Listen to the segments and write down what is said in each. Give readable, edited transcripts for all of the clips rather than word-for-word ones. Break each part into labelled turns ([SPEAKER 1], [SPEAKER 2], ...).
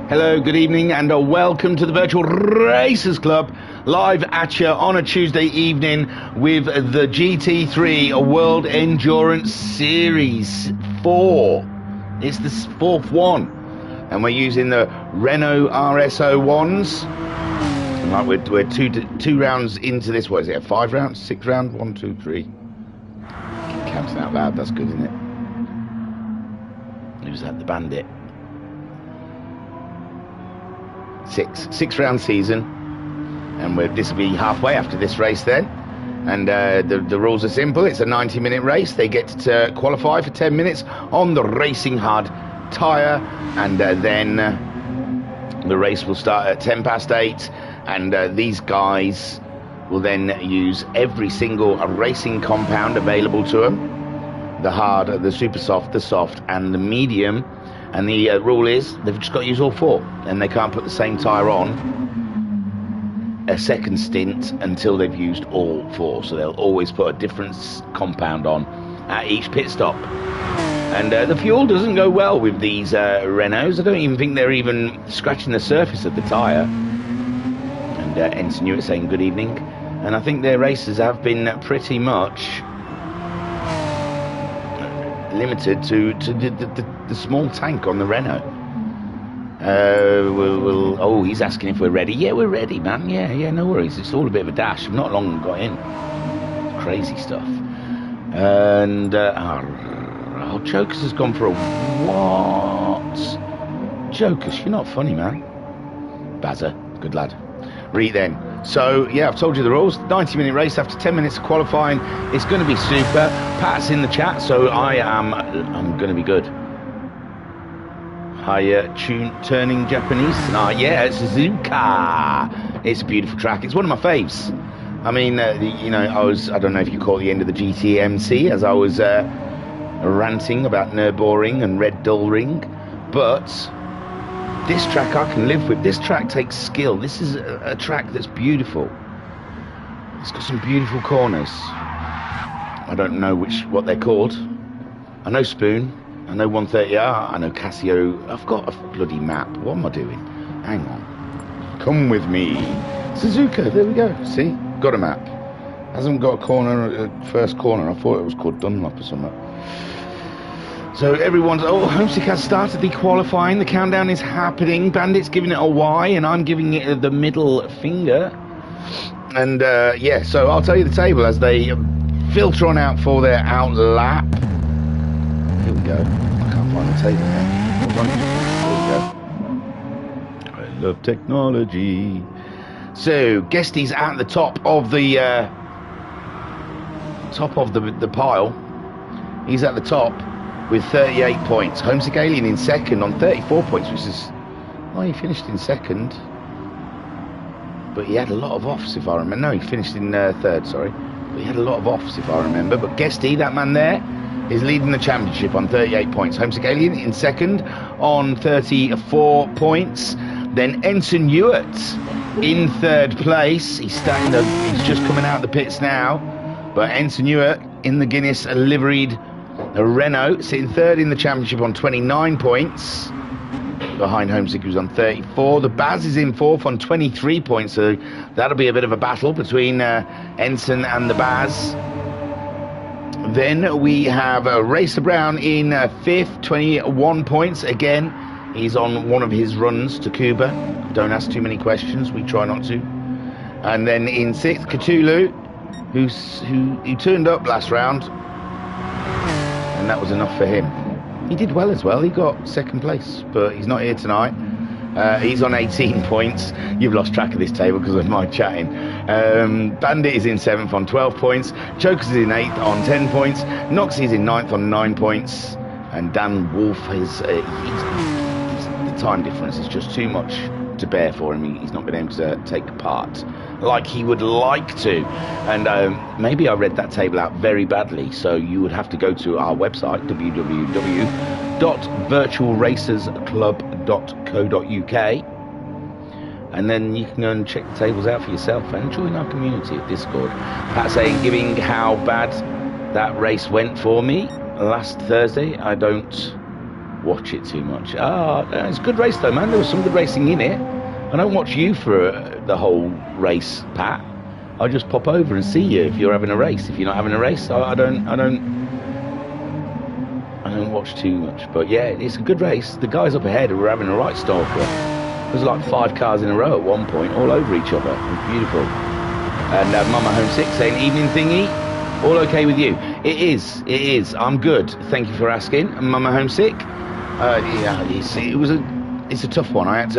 [SPEAKER 1] Hello, good evening, and welcome to the Virtual Racers Club, live at you on a Tuesday evening with the GT3 World Endurance Series 4. It's the fourth one, and we're using the Renault RS01s. And like we're two rounds into this. What is it? A 5 round, 6 round? 1, 2, 3. Keep counting out loud. That's good, isn't it? Who's that? The Bandit. Six round season, and this will be halfway after this race then. And the rules are simple. It's a 90-minute race. They get to qualify for 10 minutes on the racing hard tyre, and then the race will start at 8:10, and these guys will then use every single racing compound available to them: the hard, the super soft, the soft, and the medium. And the rule is they've just got to use all 4, and they can't put the same tyre on a second stint until they've used all 4. So they'll always put a different compound on at each pit stop. And the fuel doesn't go well with these Renaults. I don't even think they're even scratching the surface of the tyre. And Ensign Hewitt saying good evening. And I think their races have been pretty much limited to the small tank on the Renault. Oh, he's asking if we're ready. Yeah, we're ready, man. Yeah, no worries. It's all a bit of a dash. I've not long got in. Crazy stuff. And Jokers has gone for a what? Jokers, you're not funny, man. Bazza, good lad. Read then. So yeah, I've told you the rules. 90-minute race after 10 minutes of qualifying. It's going to be super. Pat's in the chat, so I'm going to be good. Hi, turning Japanese tonight. Yeah, it's Suzuka. It's a beautiful track. It's one of my faves. I mean, I don't know if you call it the end of the GTMC, as I was ranting about Nürburgring and Red Bull Ring, but this track I can live with. This track takes skill. This is a track that's beautiful. It's got some beautiful corners. I don't know what they're called. I know Spoon. I know 130R. I know Casio. I've got a bloody map. What am I doing? Hang on. Come with me. Suzuka. There we go. See? Got a map. Hasn't got a corner, first corner. I thought it was called Dunlop or something. So everyone's, Homesick has started the qualifying. The countdown is happening. Bandit's giving it a Y, and I'm giving it the middle finger. And yeah, so I'll tell you the table as they filter on out for their out lap. Here we go. I can't find the table now. Hold on. Here we go. I love technology. So Guesty's at the top of the pile. He's at the top with 38 points. Homesick Alien in second on 34 points, which is... Well, he finished in second. But he had a lot of offs, if I remember. No, he finished in third, sorry. But he had a lot of offs, if I remember. But Guesty, that man there, is leading the championship on 38 points. Homesick Alien in second on 34 points. Then Ensign Hewitt in third place. He's just coming out of the pits now. But Ensign Hewitt in the Guinness liveried Renault, sitting third in the championship on 29 points, behind Homesick, who's on 34. The Baz is in fourth on 23 points, so that'll be a bit of a battle between Ensign and the Baz. Then we have Racer Brown in fifth, 21 points. Again, he's on one of his runs to Cuba. Don't ask too many questions, we try not to. And then in sixth, Cthulhu, who turned up last round, and that was enough for him. He did well as well. He got second place, but he's not here tonight. He's on 18 points. You've lost track of this table because of my chatting. Bandit is in 7th on 12 points. Jokers is in 8th on 10 points. Noxie is in 9th on 9 points. And Dan Wolf is... the time difference is just too much to bear for him. He's not been able to take part like he would like to. And maybe I read that table out very badly, so you would have to go to our website, www.virtualracersclub.co.uk, and then you can go and check the tables out for yourself and join our community at Discord. Pat saying, giving how bad that race went for me last Thursday. I don't watch it too much. It's a good race though, man. There was some good racing in it. I don't watch you for the whole race, Pat. I just pop over and see you if you're having a race. If you're not having a race, I don't watch too much. But yeah, it's a good race. The guys up ahead were having a right stalker. There was like 5 cars in a row at one point, all over each other. It was beautiful. And Mama Homesick saying, evening thingy, all okay with you? It is. I'm good. Thank you for asking. And Mama Homesick, it's a tough one. I had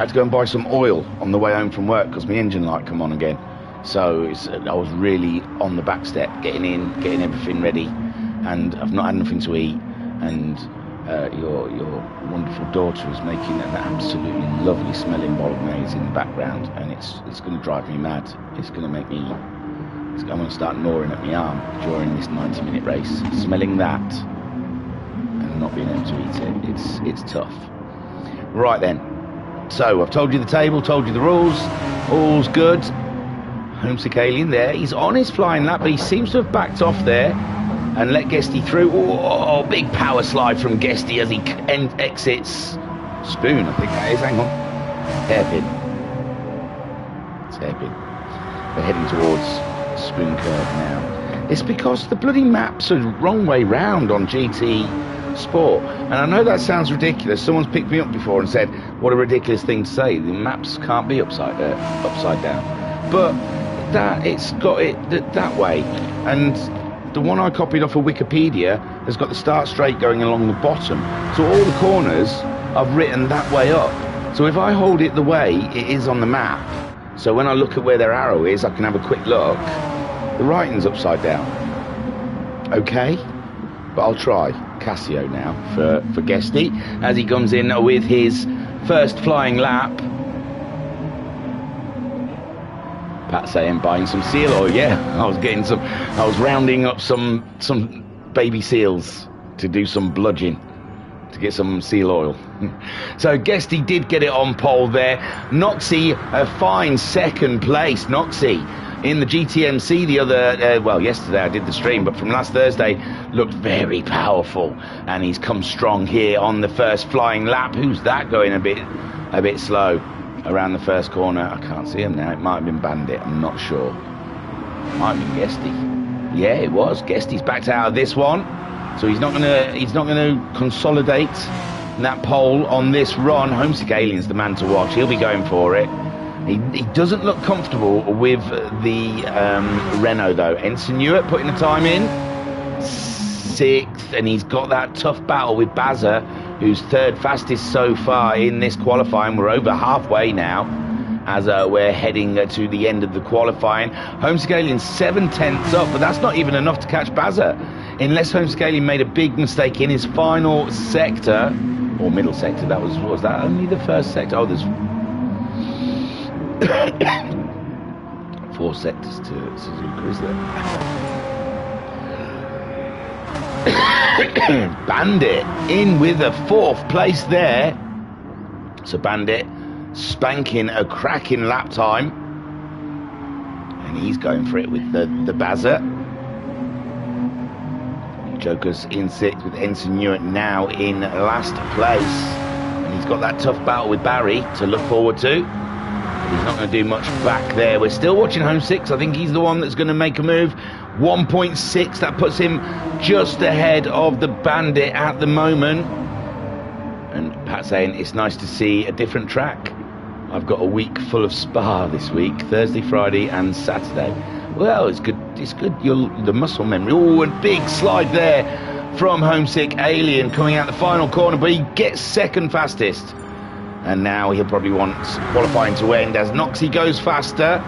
[SPEAKER 1] to go and buy some oil on the way home from work because my engine light come on again. So I was really on the back step, getting everything ready, and I've not had nothing to eat. And your wonderful daughter is making an absolutely lovely smelling bolognese in the background, and it's going to drive me mad. It's going to make me. I'm going to start gnawing at my arm during this 90-minute race, smelling that and not being able to eat it. It's tough. Right then. So I've told you the table, told you the rules. All's good. Homesick Alien there. He's on his flying lap, but he seems to have backed off there and let Guesty through. Oh, big power slide from Guesty as he exits Spoon, I think that is. Hang on. Hairpin. It's hairpin. We're heading towards Spoon Curve now. It's because the bloody maps are the wrong way round on GT Sport. And I know that sounds ridiculous. Someone's picked me up before and said, what a ridiculous thing to say. The maps can't be upside down. But it's got it that way. And the one I copied off of Wikipedia has got the start straight going along the bottom. So all the corners I've written that way up. So if I hold it the way it is on the map, so when I look at where their arrow is, I can have a quick look. The writing's upside down. Okay? But I'll try. Casio now for Guesty as he comes in with his first flying lap. Pat saying buying some seal oil. Yeah, I was rounding up some baby seals to do some bludgeon to get some seal oil. So Guesty did get it on pole there. Noxie, a fine second place. Noxie in the GTMC the other, yesterday I did the stream, but from last Thursday, looked very powerful, and he's come strong here on the first flying lap. Who's that going a bit slow around the first corner? I can't see him now. It might have been Bandit, I'm not sure. Might have been Guesty. Yeah, it was. Guesty's backed out of this one, so he's not gonna consolidate that pole on this run. Homesick Alien's the man to watch. He'll be going for it. He doesn't look comfortable with the Renault though. Ensign Hewitt putting the time in 6th, and he's got that tough battle with Bazza, who's 3rd fastest so far in this qualifying. We're over halfway now as we're heading to the end of the qualifying. Homesick Alien 7/10 up, but that's not even enough to catch Bazza, unless Homesick Alien made a big mistake in his final sector or middle sector. What was that? Only the first sector. Oh, there's 4 sectors to Suzuka, is there? Bandit in with a 4th place there. So Bandit spanking a cracking lap time, and he's going for it with the Bazza. Joker's in 6th with Ensign Hewitt now in last place, and he's got that tough battle with Barry to look forward to. He's not going to do much back there. We're still watching Homesick. I think he's the one that's going to make a move. 1.6, that puts him just ahead of the Bandit at the moment. And Pat saying it's nice to see a different track. I've got a week full of Spa this week, Thursday, Friday and Saturday. Well, it's good. The muscle memory. Oh, a big slide there from Homesick Alien coming out the final corner, but he gets 2nd fastest. And now he'll probably want qualifying to end as Noxie goes faster.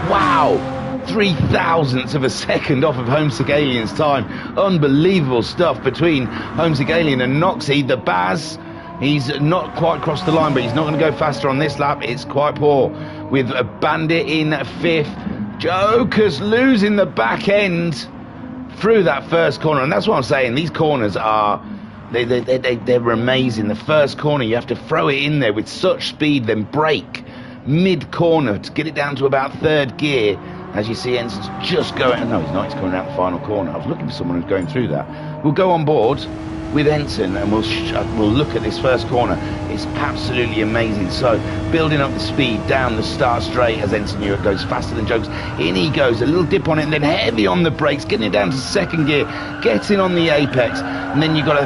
[SPEAKER 1] Wow! 0.003 of a second off of Homesick Alien's time. Unbelievable stuff between Homesick Alien and Noxie. The Baz, he's not quite crossed the line, but he's not going to go faster on this lap. It's quite poor with a Bandit in 5th. Joker's losing the back end through that first corner. And that's what I'm saying. These corners are... They're amazing. The first corner, you have to throw it in there with such speed, then brake mid-corner to get it down to about 3rd gear As you see, Ensign's just going... No, he's not. He's coming out the final corner. I was looking for someone who's going through that. We'll go on board with Ensign and we'll look at this first corner. It's absolutely amazing. So, building up the speed down the start straight as Ensign Ewart goes faster than Jokes. In he goes, a little dip on it and then heavy on the brakes, getting it down to second gear, getting on the apex, and then you've got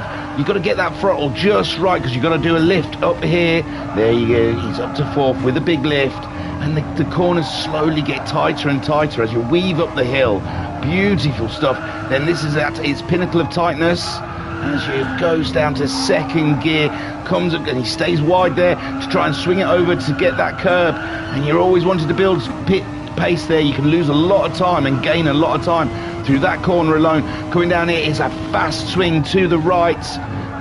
[SPEAKER 1] to get that throttle just right because you've got to do a lift up here. There you go. He's up to fourth with a big lift. And the corners slowly get tighter and tighter as you weave up the hill. Beautiful stuff. Then this is at its pinnacle of tightness as you goes down to second gear, comes up and he stays wide there to try and swing it over to get that curb. And you're always wanting to build pit pace there. You can lose a lot of time and gain a lot of time through that corner alone. Coming down here is a fast swing to the right.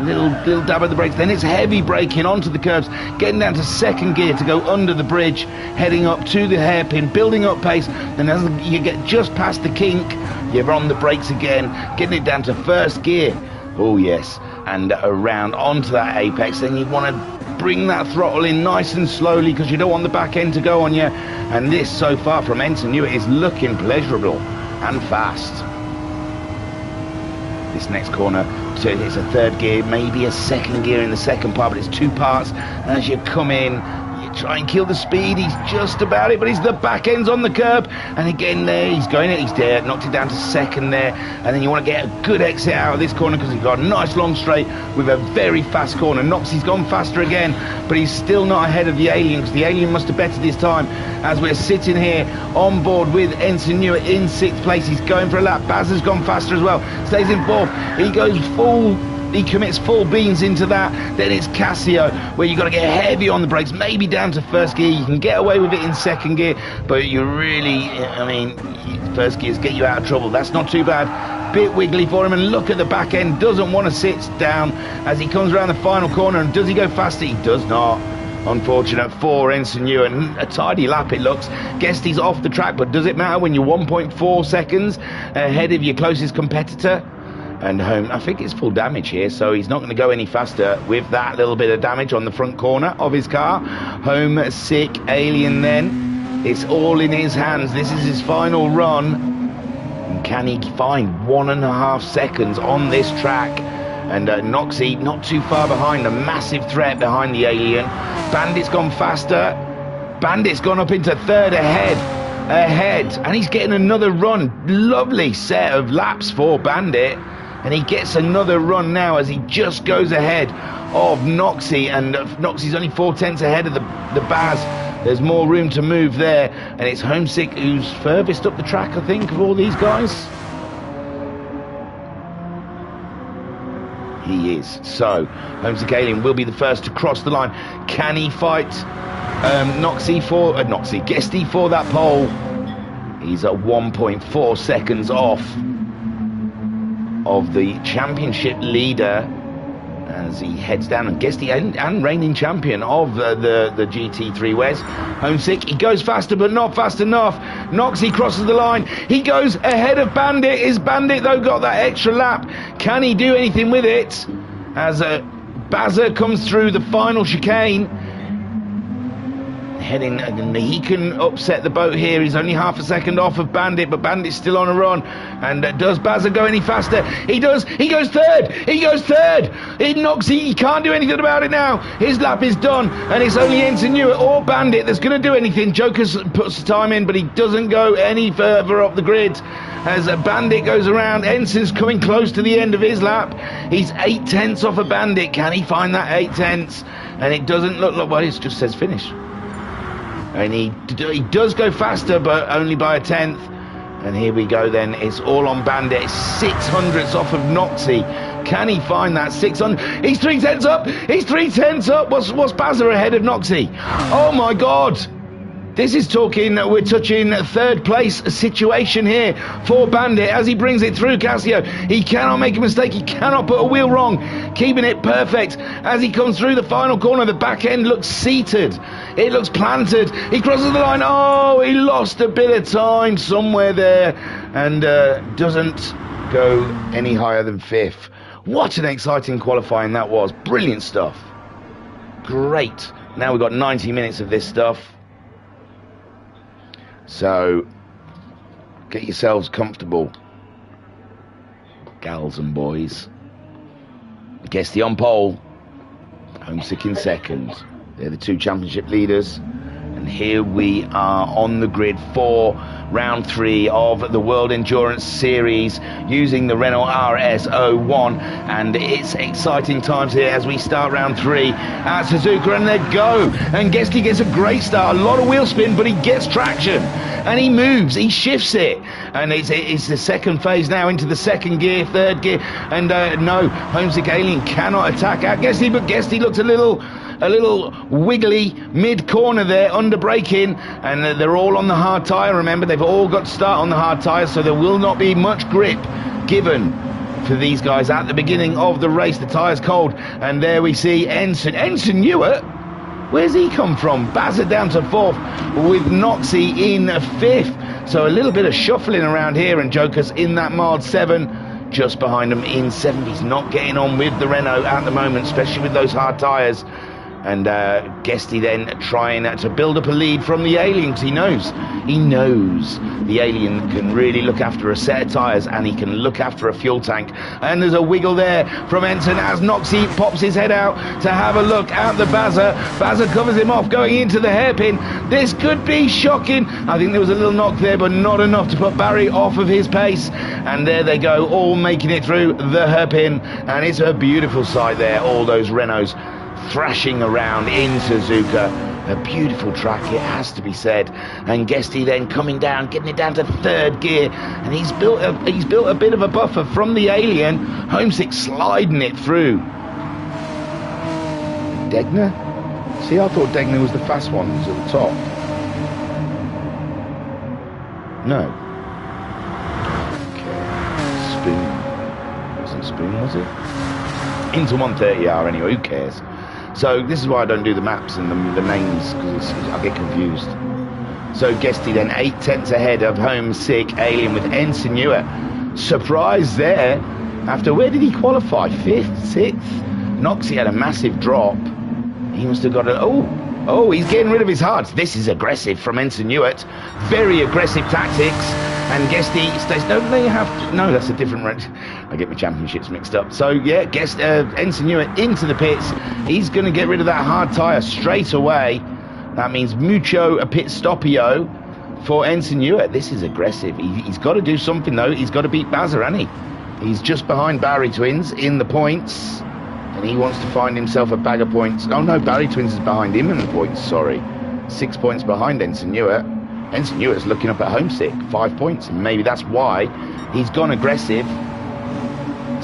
[SPEAKER 1] Little dab at the brakes, then it's heavy braking onto the curbs, getting down to second gear to go under the bridge, heading up to the hairpin, building up pace, and as you get just past the kink, you're on the brakes again, getting it down to first gear. Oh yes, and around onto that apex. Then you want to bring that throttle in nice and slowly because you don't want the back end to go on you. And this so far from Ensign Ewart is looking pleasurable and fast. This next corner, so it's a third gear, maybe a second gear in the second part, but it's two parts. As you come in, you try and kill the speed. He's just about it, but the back end's on the curb. And again there, he's going it, he's there, knocked it down to second there. And then you want to get a good exit out of this corner because he's got a nice long straight with a very fast corner. Noxie's gone faster again, but he's still not ahead of the Alien because the Alien must have betted his time. As we're sitting here on board with Ensign Ewart in sixth place, he's going for a lap. Baz has gone faster as well, stays in fourth. He goes he commits full beans into that. Then it's Casio, where you've got to get heavy on the brakes, maybe down to first gear. You can get away with it in second gear, but you really, first gears get you out of trouble. That's not too bad. Bit wiggly for him, and look at the back end, doesn't want to sit down as he comes around the final corner. And does he go faster? He does not. Unfortunate for Ensign Ewart, and a tidy lap it looks. Guessed he's off the track, but does it matter when you're 1.4 seconds ahead of your closest competitor? And home, I think it's full damage here, so he's not going to go any faster with that little bit of damage on the front corner of his car. Homesick Alien then. It's all in his hands. This is his final run. And can he find 1.5 seconds on this track? And Noxie not too far behind, a massive threat behind the Alien. Bandit's gone faster. Bandit's gone up into third ahead, and he's getting another run. Lovely set of laps for Bandit, and he gets another run now as he just goes ahead of Noxie, and Noxie's only 4/10 ahead of the Baz. There's more room to move there, and it's Homesick who's furthest up the track, I think, of all these guys. He is. So, Homesick Alien will be the first to cross the line. Can he fight Guesty for that pole? He's at 1.4 seconds off of the championship leader as he heads down, and Guesty and reigning champion of the GT3 Wes. Homesick, he goes faster but not fast enough. Noxie crosses the line, he goes ahead of Bandit. Is Bandit though got that extra lap? Can he do anything with it as Bazza comes through the final chicane? Heading, and he can upset the boat here. He's only half a second off of Bandit, but Bandit's still on a run. And does Bazza go any faster? He does. He goes third. He goes third. It knocks. He can't do anything about it now. His lap is done, and it's only Ensign Ewart or Bandit that's going to do anything. Joker's puts the time in, but he doesn't go any further up the grid. As Bandit goes around, Ensign's coming close to the end of his lap. He's 8/10 off of Bandit. Can he find that 8/10? And it doesn't look like, well, it just says finish. And he does go faster, but only by 1/10. And here we go then. It's all on Bandit. It's 600ths off of Noxie. Can he find that 600? He's 3/10 up. He's 3/10 up. What's Bazza ahead of Noxie? Oh my God. This is talking, we're touching third place situation here for Bandit as he brings it through Casio. He cannot make a mistake. He cannot put a wheel wrong. Keeping it perfect as he comes through the final corner. The back end looks seated. It looks planted. He crosses the line. Oh, he lost a bit of time somewhere there and doesn't go any higher than 5th. What an exciting qualifying that was. Brilliant stuff. Great. Now we've got 90 minutes of this stuff. So, Get yourselves comfortable, gals and boys. Guesty on pole, Homesick in second. They're the two championship leaders. And here we are on the grid for round 3 of the World Endurance Series using the Renault RS01, and it's exciting times here as we start round 3 at Suzuka, and they go, and Guesty gets a great start, a lot of wheel spin, but he gets traction and he moves, he shifts it, and it's the second phase now into the second gear, third gear, and no, Homesick Alien cannot attack out Guesty, but Guesty looks a little wiggly mid-corner there, under braking, and they're all on the hard tyre. Remember, they've all got to start on the hard tyre, so there will not be much grip given for these guys at the beginning of the race. The tyre's cold, and there we see Ensign Ewart. Where's he come from? Bazza down to 4th with Noxie in 5th. So a little bit of shuffling around here, and Joker's in that mild 7. Just behind him in 7th. He's not getting on with the Renault at the moment, especially with those hard tyres. And Guesty then trying to build up a lead from the Alien, because he knows the Alien can really look after a set of tyres, and he can look after a fuel tank. And there's a wiggle there from Ensign as Noxie pops his head out to have a look at the Bazza. Bazza covers him off going into the hairpin. This could be shocking. I think there was a little knock there, but not enough to put Barry off of his pace. And there they go, all making it through the hairpin. And it's a beautiful sight there, all those Renaults thrashing around in Suzuka. A beautiful track, it has to be said. And Guesty then coming down, getting it down to 3rd gear, and he's built a bit of a buffer from the Alien. Homesick sliding it through. Degner? See, I thought Degner was the fast one, he was at the top. No. Okay. Spoon. Wasn't Spoon, was it? Into 130R anyway, who cares? So this is why I don't do the maps and the names, because I get confused. So Guesty then 8/10 ahead of Homesick Alien with Ensign Ewart. Surprise there. After, where did he qualify? 5th, 6th? Noxie had a massive drop. He must have got a... Oh, he's getting rid of his hards. This is aggressive from Ensign Ewart. Very aggressive tactics. And Guesty stays... Don't they have to... No, that's a different... I get my championships mixed up. So, yeah, Ensign Ewart into the pits. He's going to get rid of that hard tyre straight away. That means mucho a pit stoppio for Ensign Ewart. This is aggressive. He's got to do something, though. He's got to beat Bazza, hasn't he? He's just behind Barry Twins in the points. And he wants to find himself a bag of points. Oh, no, Barry Twins is behind him in the points, sorry. 6 points behind Ensign Ewart. Ensign Ewart's looking up at Homesick, 5 points. And maybe that's why he's gone aggressive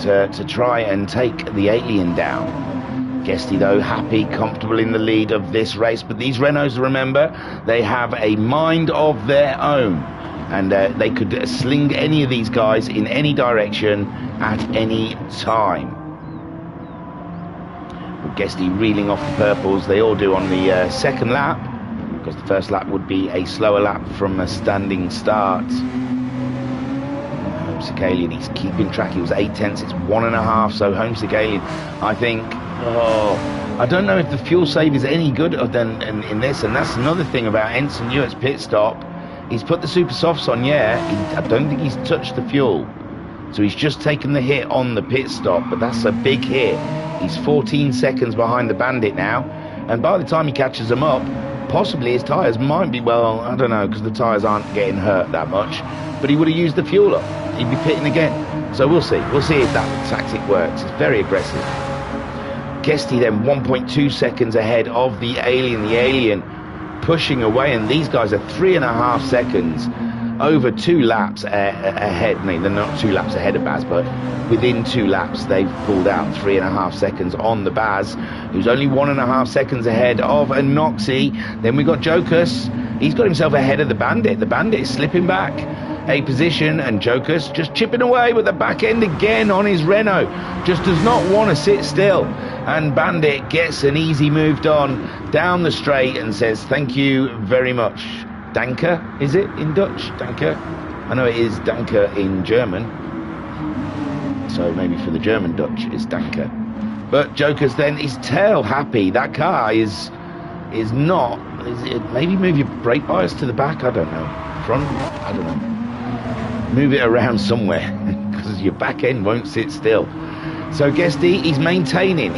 [SPEAKER 1] to try and take the Alien down. Guesty, though, happy, comfortable in the lead of this race. But these Renaults, remember, they have a mind of their own. And they could sling any of these guys in any direction at any time. Guesty reeling off the purples. They all do on the second lap, because the first lap would be a slower lap from a standing start. Homesick Alien, he's keeping track. He was 8/10. It's 1.5. So Homesick Alien, I think. I don't know if the fuel save is any good in this, and that's another thing about Ensign Ewart's pit stop. He's put the super softs on, yeah. I don't think he's touched the fuel, so he's just taken the hit on the pit stop. But that's a big hit. He's 14 seconds behind the Bandit now, and by the time he catches them up, possibly his tyres might be, well, I don't know, because the tyres aren't getting hurt that much, but he would have used the fuel up. He'd be pitting again. So we'll see. We'll see if that tactic works. It's very aggressive. Guesty then 1.2 seconds ahead of the Alien. The Alien pushing away, and these guys are 3.5 seconds over 2 laps ahead. No, they're not 2 laps ahead of Baz, but within 2 laps they've pulled out 3.5 seconds on the Baz, who's only 1.5 seconds ahead of a Noxie. Then we got Jokus. He's got himself ahead of the Bandit. The Bandit is slipping back a position, and Jokus just chipping away with the back end again on his Renault. Just does not want to sit still. And Bandit gets an easy moved on down the straight and says thank you very much. Danke, is it in Dutch? Danke? I know it is Danke in German. So maybe for the German Dutch it's Danke. But Joker's then is tail happy. That car is not. Maybe move your brake bias to the back. I don't know. Front. I don't know. move it around somewhere because your back end won't sit still. So Guesty, he's maintaining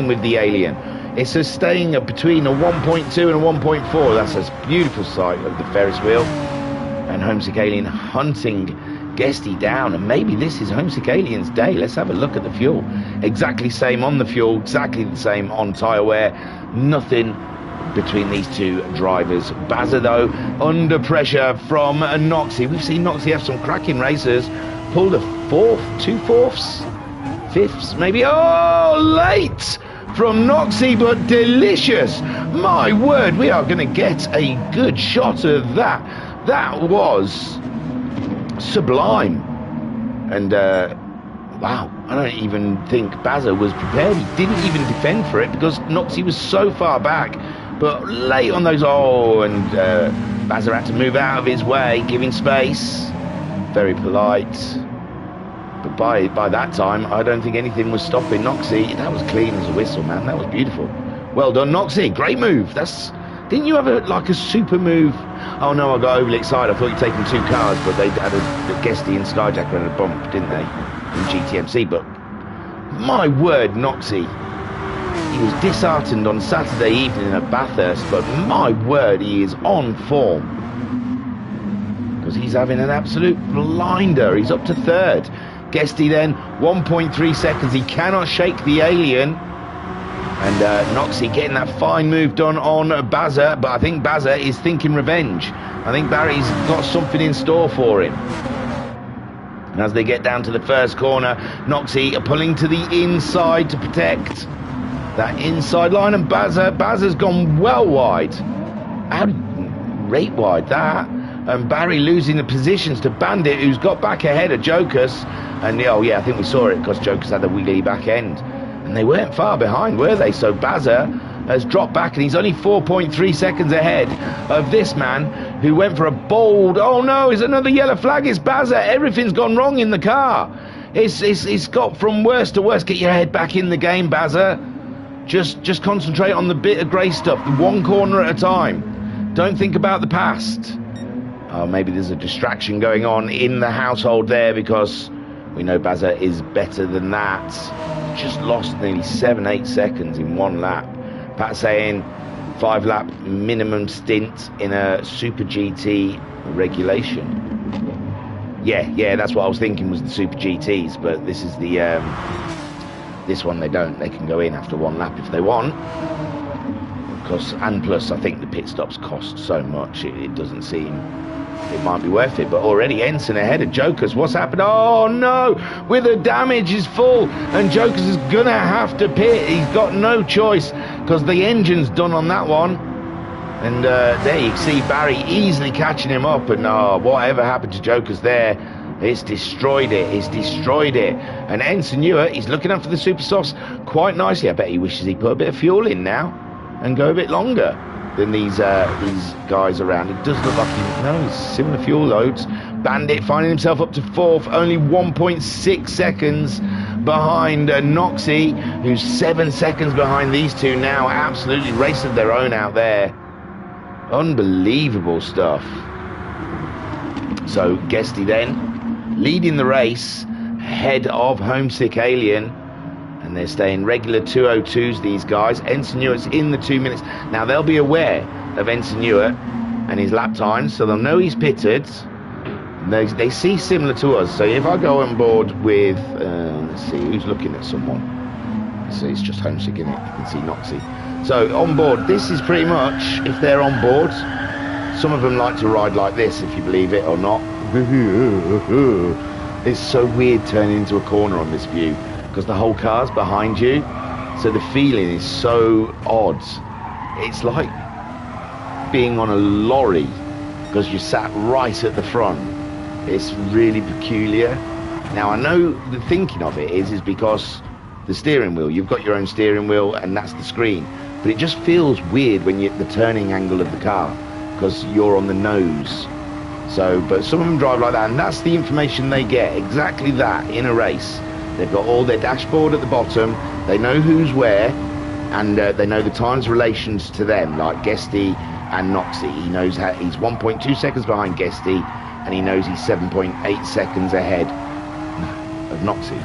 [SPEAKER 1] with the Alien. It's a staying between a 1.2 and a 1.4. That's a beautiful sight of the Ferris wheel. And Homesick Alien hunting Guesty down, and maybe this is Homesick Alien's day. Let's have a look at the fuel. Exactly same on the fuel, exactly the same on tyre wear. Nothing between these two drivers. Bazza, though, under pressure from Noxie. We've seen Noxie have some cracking races. Pulled a fourth, 2/4, fifths, maybe. Oh, late from Noxie, but delicious. My word, we are going to get a good shot of that. That was sublime. And wow, I don't even think Bazza was prepared. He didn't even defend for it because Noxie was so far back. But late on those, and Bazza had to move out of his way, giving space. Very polite. But by that time, I don't think anything was stopping Noxie. That was clean as a whistle, man. That was beautiful. Well done, Noxie. Great move. Didn't you have a super move? Oh no, I got overly excited. I thought you'd taken two cars, but they had a Guesty and Skyjacker and a bump, didn't they? In GTMC. But my word, Noxie. He was disheartened on Saturday evening at Bathurst, but my word, he is on form. Because he's having an absolute blinder. He's up to third. Guesty then, 1.3 seconds. He cannot shake the Alien. And Noxie getting that fine move done on Bazza, but I think Bazza is thinking revenge. I think Barry's got something in store for him. And as they get down to the first corner, Noxie pulling to the inside to protect that inside line, and Bazza's gone well wide. Rate wide, that. And Barry losing the positions to Bandit, who's got back ahead of Jokers. And oh yeah, I think we saw it because Jokers had a wiggly back end. And they weren't far behind, were they? So Bazza has dropped back, and he's only 4.3 seconds ahead of this man who went for a bold... Oh no, it's another yellow flag. It's Bazza. Everything's gone wrong in the car. It's got from worse to worse. Get your head back in the game, Bazza. Just concentrate on the bit of grey stuff, one corner at a time. Don't think about the past. Oh, maybe there's a distraction going on in the household there, because we know Bazza is better than that. Just lost nearly 7-8 seconds in one lap. Pat saying 5-lap minimum stint in a Super GT regulation. Yeah, that's what I was thinking was the Super GTs, but this is the... This one they don't. They can go in after one lap if they want. And plus, I think the pit stops cost so much, it doesn't seem it might be worth it. But already Ensign ahead of Jokers. What's happened? Oh no! With the damage is full, and Jokers is gonna have to pit. He's got no choice because the engine's done on that one. And there you see Barry easily catching him up. And whatever happened to Jokers there? It's destroyed it. And Ensign Ewart, he's looking up for the super softs quite nicely. I bet he wishes he put a bit of fuel in now and go a bit longer than these guys around. It does look like he's similar fuel loads. Bandit finding himself up to fourth, only 1.6 seconds behind Noxie, who's 7 seconds behind these two now. Absolutely race of their own out there. Unbelievable stuff. So Guesty then leading the race ahead of Homesick Alien, and they're staying regular 2:02s, these guys. Ensign Ewart's in the 2 minutes. Now they'll be aware of Ensign Ewart and his lap times, so they'll know he's pitted. They see similar to us. So if I go on board with let's see who's looking at someone. So it's just Homesick, isn't it? You can see Noxie. So on board, this is pretty much if they're on board. Some of them like to ride like this, if you believe it or not. It's so weird turning into a corner on this view because the whole car's behind you, so the feeling is so odd. It's like being on a lorry because you sat right at the front. It's really peculiar. Now I know the thinking of it is because the steering wheel, you've got your own steering wheel and that's the screen, but it just feels weird when you're at the turning angle of the car because you're on the nose. So, but some of them drive like that, and that's the information they get, exactly that, in a race. They've got all their dashboard at the bottom, they know who's where, and they know the times relations to them, like Guesty and Noxie. He knows how he's 1.2 seconds behind Guesty, and he knows he's 7.8 seconds ahead of Noxie,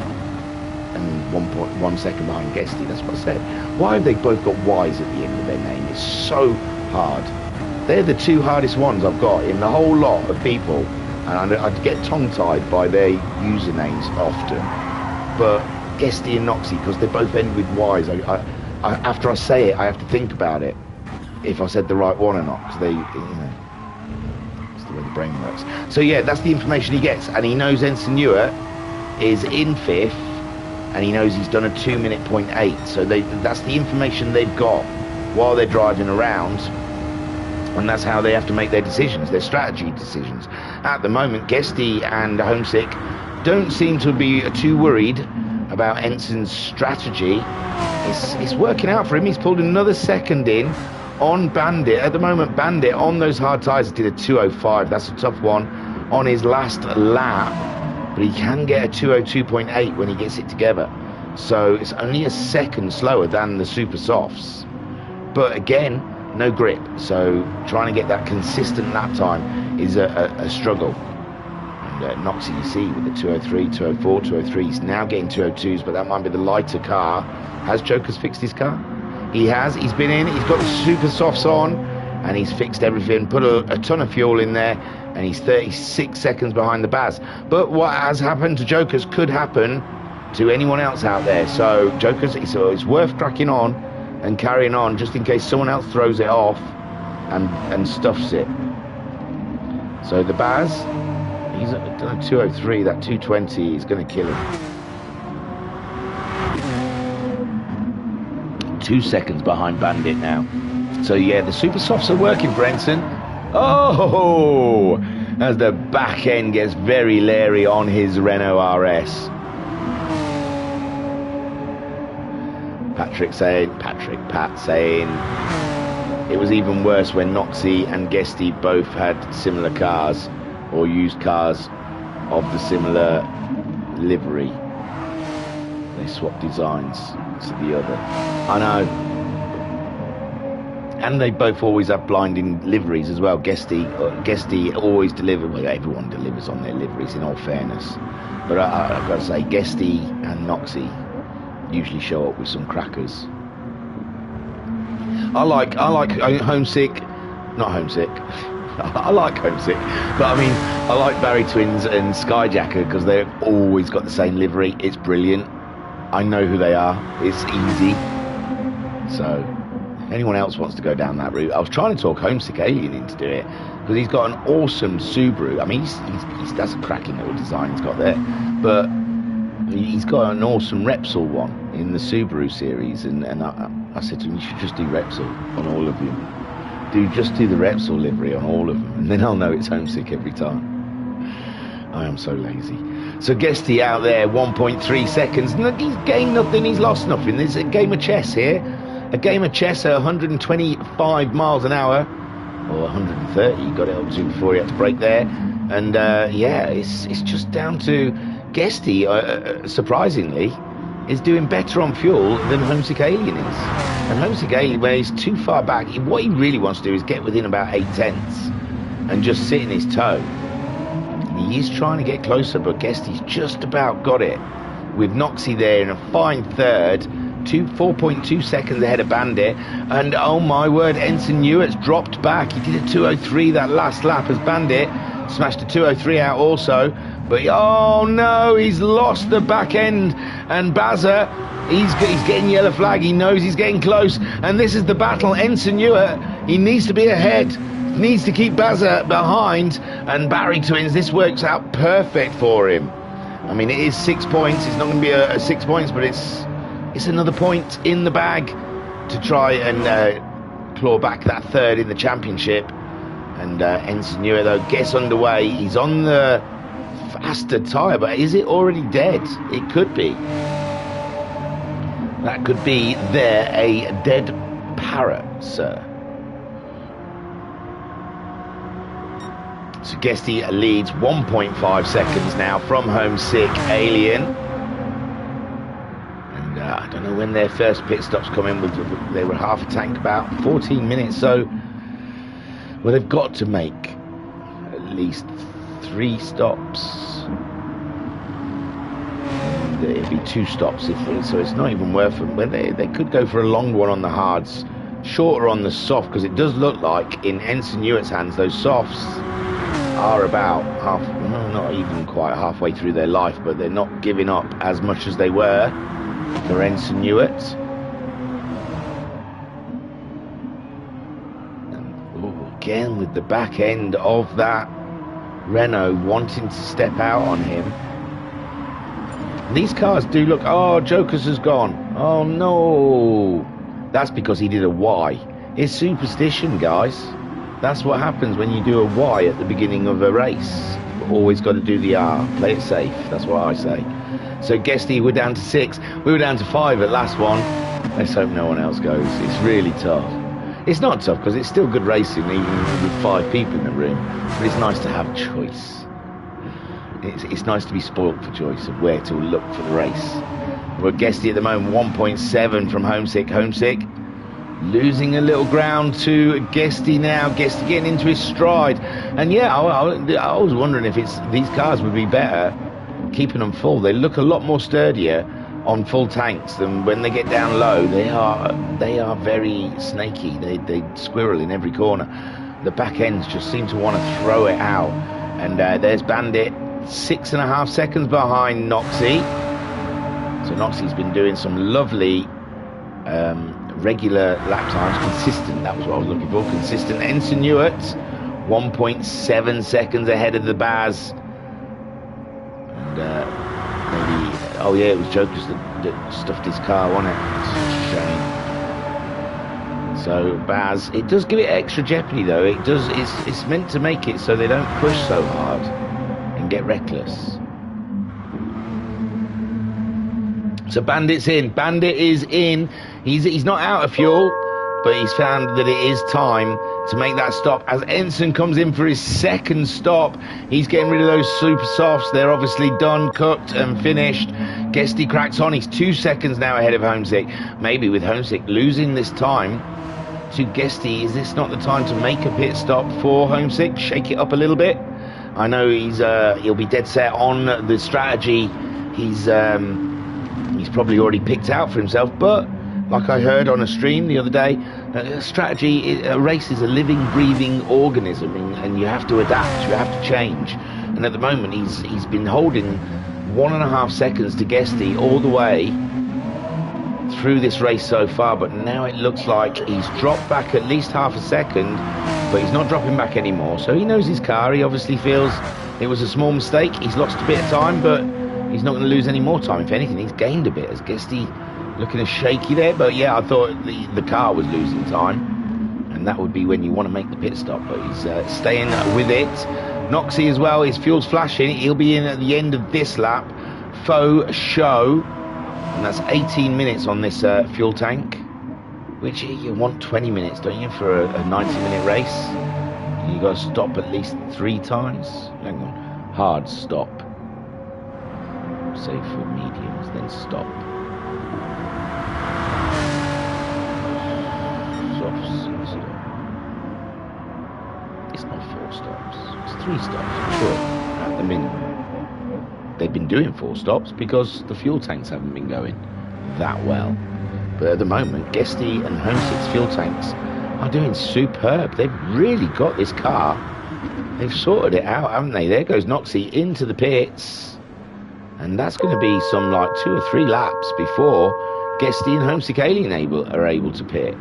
[SPEAKER 1] and 1.1 second behind Guesty. That's what I said. Why have they both got Y's at the end of their name? It's so hard. They're the two hardest ones I've got in the whole lot of people, and I'd get tongue-tied by their usernames often. But Guesty and Noxie, because they both end with Y's, after I say it, I have to think about it, if I said the right one or not, because they, it's the way the brain works. So yeah, that's the information he gets, and he knows Ensign Ewart is in 5th, and he knows he's done a 2-minute .8. So that's the information they've got while they're driving around, and that's how they have to make their decisions, their strategy decisions. At the moment, Guesty and Homesick don't seem to be too worried about Ensign's strategy. It's working out for him. He's pulled another second in on Bandit. At the moment, Bandit on those hard tyres did a 2:05. That's a tough one on his last lap, but he can get a 2:02.8 when he gets it together. So it's only a second slower than the super softs. But again, no grip. So trying to get that consistent lap time is a struggle. And Noxie, you see, with the 2:03, 2:04, 2:03, he's now getting 2:02s, but that might be the lighter car. Has Jokers fixed his car? He has. He's been in, he's got the super softs on, and he's fixed everything, put a ton of fuel in there, and he's 36 seconds behind the Baz. But what has happened to Jokers could happen to anyone else out there. So Jokers, it's worth cracking on and carrying on, just in case someone else throws it off and stuffs it. So the Baz, he's done a 2:03, that 2:20 is going to kill him. 2 seconds behind Bandit now. So yeah, the super softs are working for Ensign. Oh, as the back end gets very leery on his Renault RS. Pat saying it was even worse when Noxie and Guesty both had similar cars, or used cars of the similar livery. They swapped designs to the other. I know. And they both always have blinding liveries as well. Guesty always delivers. Well, everyone delivers on their liveries, in all fairness. But I've got to say, Guesty and Noxie usually show up with some crackers. I like Homesick. Not Homesick. I like Homesick, but I mean, I like Barry Twins and Skyjacker because they've always got the same livery. It's brilliant. I know who they are. It's easy. So, if anyone else wants to go down that route, I was trying to talk Homesick Alien into do it because he's got an awesome Subaru. I mean, he's that's a cracking little design he's got there, but he's got an awesome Repsol one in the Subaru series, and I said to him, you should just do Repsol on all of them. Just do the Repsol livery on all of them, and then I'll know it's Homesick every time. I am so lazy. So Guesty out there, 1.3 seconds. He's gained nothing, he's lost nothing. There's a game of chess here. A game of chess at 125 miles an hour, or 130, he got it up to before he had to brake there. And yeah, it's just down to Guesty, surprisingly, is doing better on fuel than Homesick Alien is. And Homesick Alien, where he's too far back, what he really wants to do is get within about 8/10 and just sit in his toe. He is trying to get closer, but Guesty's just about got it. With Noxie there in a fine third, 4.2 seconds ahead of Bandit. And oh my word, Ensign Ewart's dropped back. He did a 2:03 that last lap as Bandit. Smashed a 2:03 out also. But oh no, he's lost the back end, and Bazza, he's getting yellow flag. He knows he's getting close, and this is the battle. Ensign Ewart, he needs to be ahead, needs to keep Bazza behind, and Barry Twins, this works out perfect for him. I mean, it is 6 points. It's not going to be a 6 points, but it's another point in the bag to try and claw back that third in the championship. And Ensign Ewart, though, gets underway. He's on the faster tyre, but is it already dead? It could be. That could be a dead parrot, sir. So Guesty leads 1.5 seconds now from Homesick Alien. And I don't know when their first pit stops come in. They were half a tank, about 14 minutes. So Well, they've got to make at least 3 stops. It'd be 2 stops, so it's not even worth them. But they could go for a long one on the hards, shorter on the soft, because it does look like in Ensign Hewitt's hands those softs are about half, well, not even quite halfway through their life, but they're not giving up as much as they were for Ensign Hewitt. And again with the back end of that Renault wanting to step out on him. These cars do look, oh, Joker's has gone, oh no, that's because he did a Y. It's superstition, guys. That's what happens when you do a Y at the beginning of a race. Always got to do the R. Play it safe. That's what I say. So Guesty, we're down to 6. We were down to 5 at last one. Let's hope no one else goes. It's really tough. It's not tough because it's still good racing even with 5 people in the room. But it's nice to have choice. It's nice to be spoilt for choice of where to look for the race. We're Guesty at the moment, 1.7 from Homesick. Homesick losing a little ground to Guesty now. Guesty getting into his stride. And yeah, I was wondering if these cars would be better keeping them full. They look a lot more sturdier on full tanks than when they get down low. They are very snaky. They squirrel in every corner. The back ends just seem to want to throw it out. And there's Bandit, 6.5 seconds behind Noxie. So Noxie's been doing some lovely regular lap times, consistent, that was what I was looking for, consistent. Ensign Hewitt, 1.7 seconds ahead of the Baz. And maybe, oh yeah, it was Jokers that stuffed his car, wasn't it? It's a shame. So Baz, it does give it extra jeopardy though. It does, it's meant to make it so they don't push so hard and get reckless. So Bandit's in. Bandit is in. He's not out of fuel, but he's found that it is time to make that stop. As Ensign comes in for his second stop, he's getting rid of those super softs. They're obviously done, cooked and finished. Guesty cracks on. He's 2 seconds now ahead of Homesick. Maybe with Homesick losing this time to Guesty, is this not the time to make a pit stop for Homesick? Shake it up a little bit. I know he'll be dead set on the strategy he's probably already picked out for himself, but like I heard on a stream the other day, a race is a living, breathing organism, and you have to adapt, you have to change. And at the moment, he's been holding 1.5 seconds to Guesty all the way through this race so far, but now it looks like he's dropped back at least half a second, but he's not dropping back anymore. So he knows his car. He obviously feels it was a small mistake. He's lost a bit of time, but he's not going to lose any more time. If anything, he's gained a bit. As Guesty looking as shaky there, but yeah, I thought the car was losing time, and that would be when you want to make the pit stop, but he's staying with it. Noxie as well, his fuel's flashing. He'll be in at the end of this lap. Faux show, and that's 18 minutes on this fuel tank, which you want 20 minutes, don't you, for a 90-minute race? You got to stop at least 3 times. Hang on, hard stop. Save for mediums, then stop. Softs, stop. It's not 4 stops, it's 3 stops, I'm sure, at the minimum. They've been doing 4 stops because the fuel tanks haven't been going that well. But at the moment, Guesty and Homesick's fuel tanks are doing superb. They've really got this car. They've sorted it out, haven't they? There goes Noxie into the pits. And that's going to be some like 2 or 3 laps before Guesty and Homesick Alien are able to pit.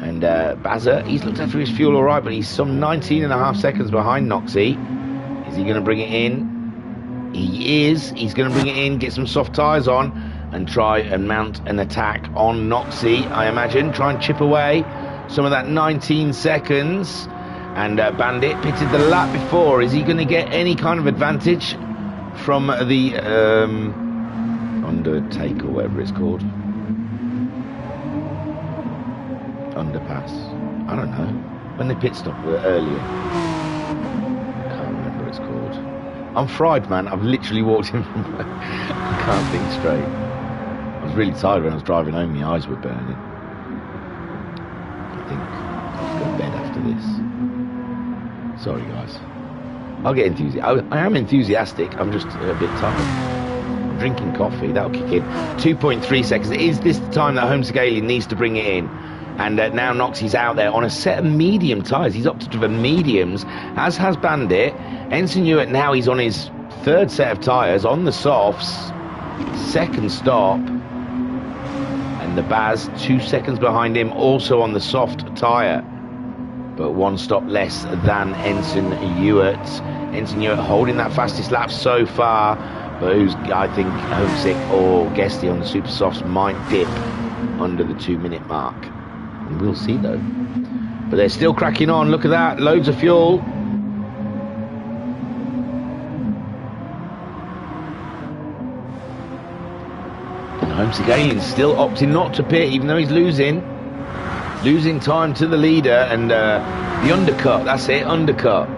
[SPEAKER 1] And Bazza, he's looked after his fuel all right, but he's some 19.5 seconds behind Noxie. Is he going to bring it in? He is. He's going to bring it in, get some soft tyres on, and try and mount an attack on Noxie, I imagine. Try and chip away some of that 19 seconds. And Bandit pitted the lap before. Is he going to get any kind of advantage from the undertake or whatever it's called? Underpass. I don't know. When they pit stop earlier. I can't remember what it's called. I'm fried, man. I've literally walked in from work. I can't think straight. I was really tired when I was driving home. My eyes were burning. I think I'll go to bed after this. Sorry, guys. I'll get enthusiastic. I am enthusiastic. I'm just a bit tired. Drinking coffee, that'll kick in. 2.3 seconds. Is this the time that Homsegalian needs to bring it in? And now Noxie's out there on a set of medium tyres. He's opted for the mediums, as has Bandit. Ensign Ewart now, he's on his third set of tyres on the softs. Second stop. And the Baz 2 seconds behind him, also on the soft tyre. But 1 stop less than Ensign Ewart. Ensign Ewart holding that fastest lap so far. But who's, I think, Homesick or Guesty on the super softs might dip under the 2-minute mark. We'll see though. But they're still cracking on. Look at that. Loads of fuel. And Homesegalian's still opting not to pit, even though he's losing time to the leader. And the undercut. That's it. Undercut.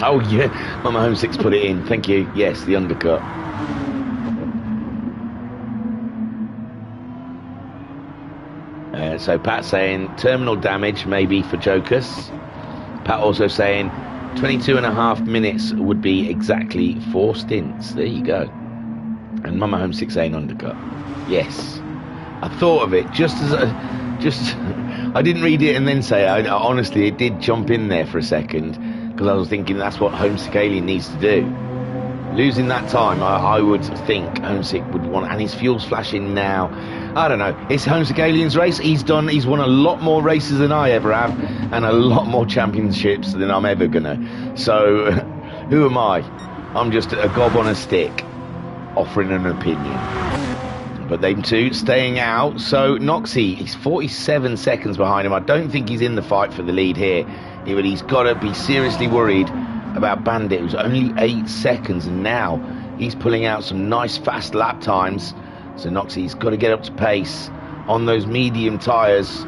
[SPEAKER 1] Oh yeah. Mama Homesick's put it in. Thank you. Yes, the undercut. So Pat saying terminal damage maybe for Jokers. Pat also saying 22.5 minutes would be exactly 4 stints. There you go. And Mama Homesick saying undercut. Yes, I thought of it just as I didn't read it and then say it. Honestly, it did jump in there for a second because I was thinking that's what Homesegalian needs to do. Losing that time, I would think Homesick would want, and his fuel's flashing now. I don't know. It's Homesegalian's race. He's won a lot more races than I ever have, and a lot more championships than I'm ever gonna. So, who am I? I'm just a gob on a stick, offering an opinion. But them two staying out. So Noxie, he's 47 seconds behind him. I don't think he's in the fight for the lead here. But he's got to be seriously worried about Bandit, who's only 8 seconds, and now he's pulling out some nice fast lap times. So Noxie's got to get up to pace on those medium tyres,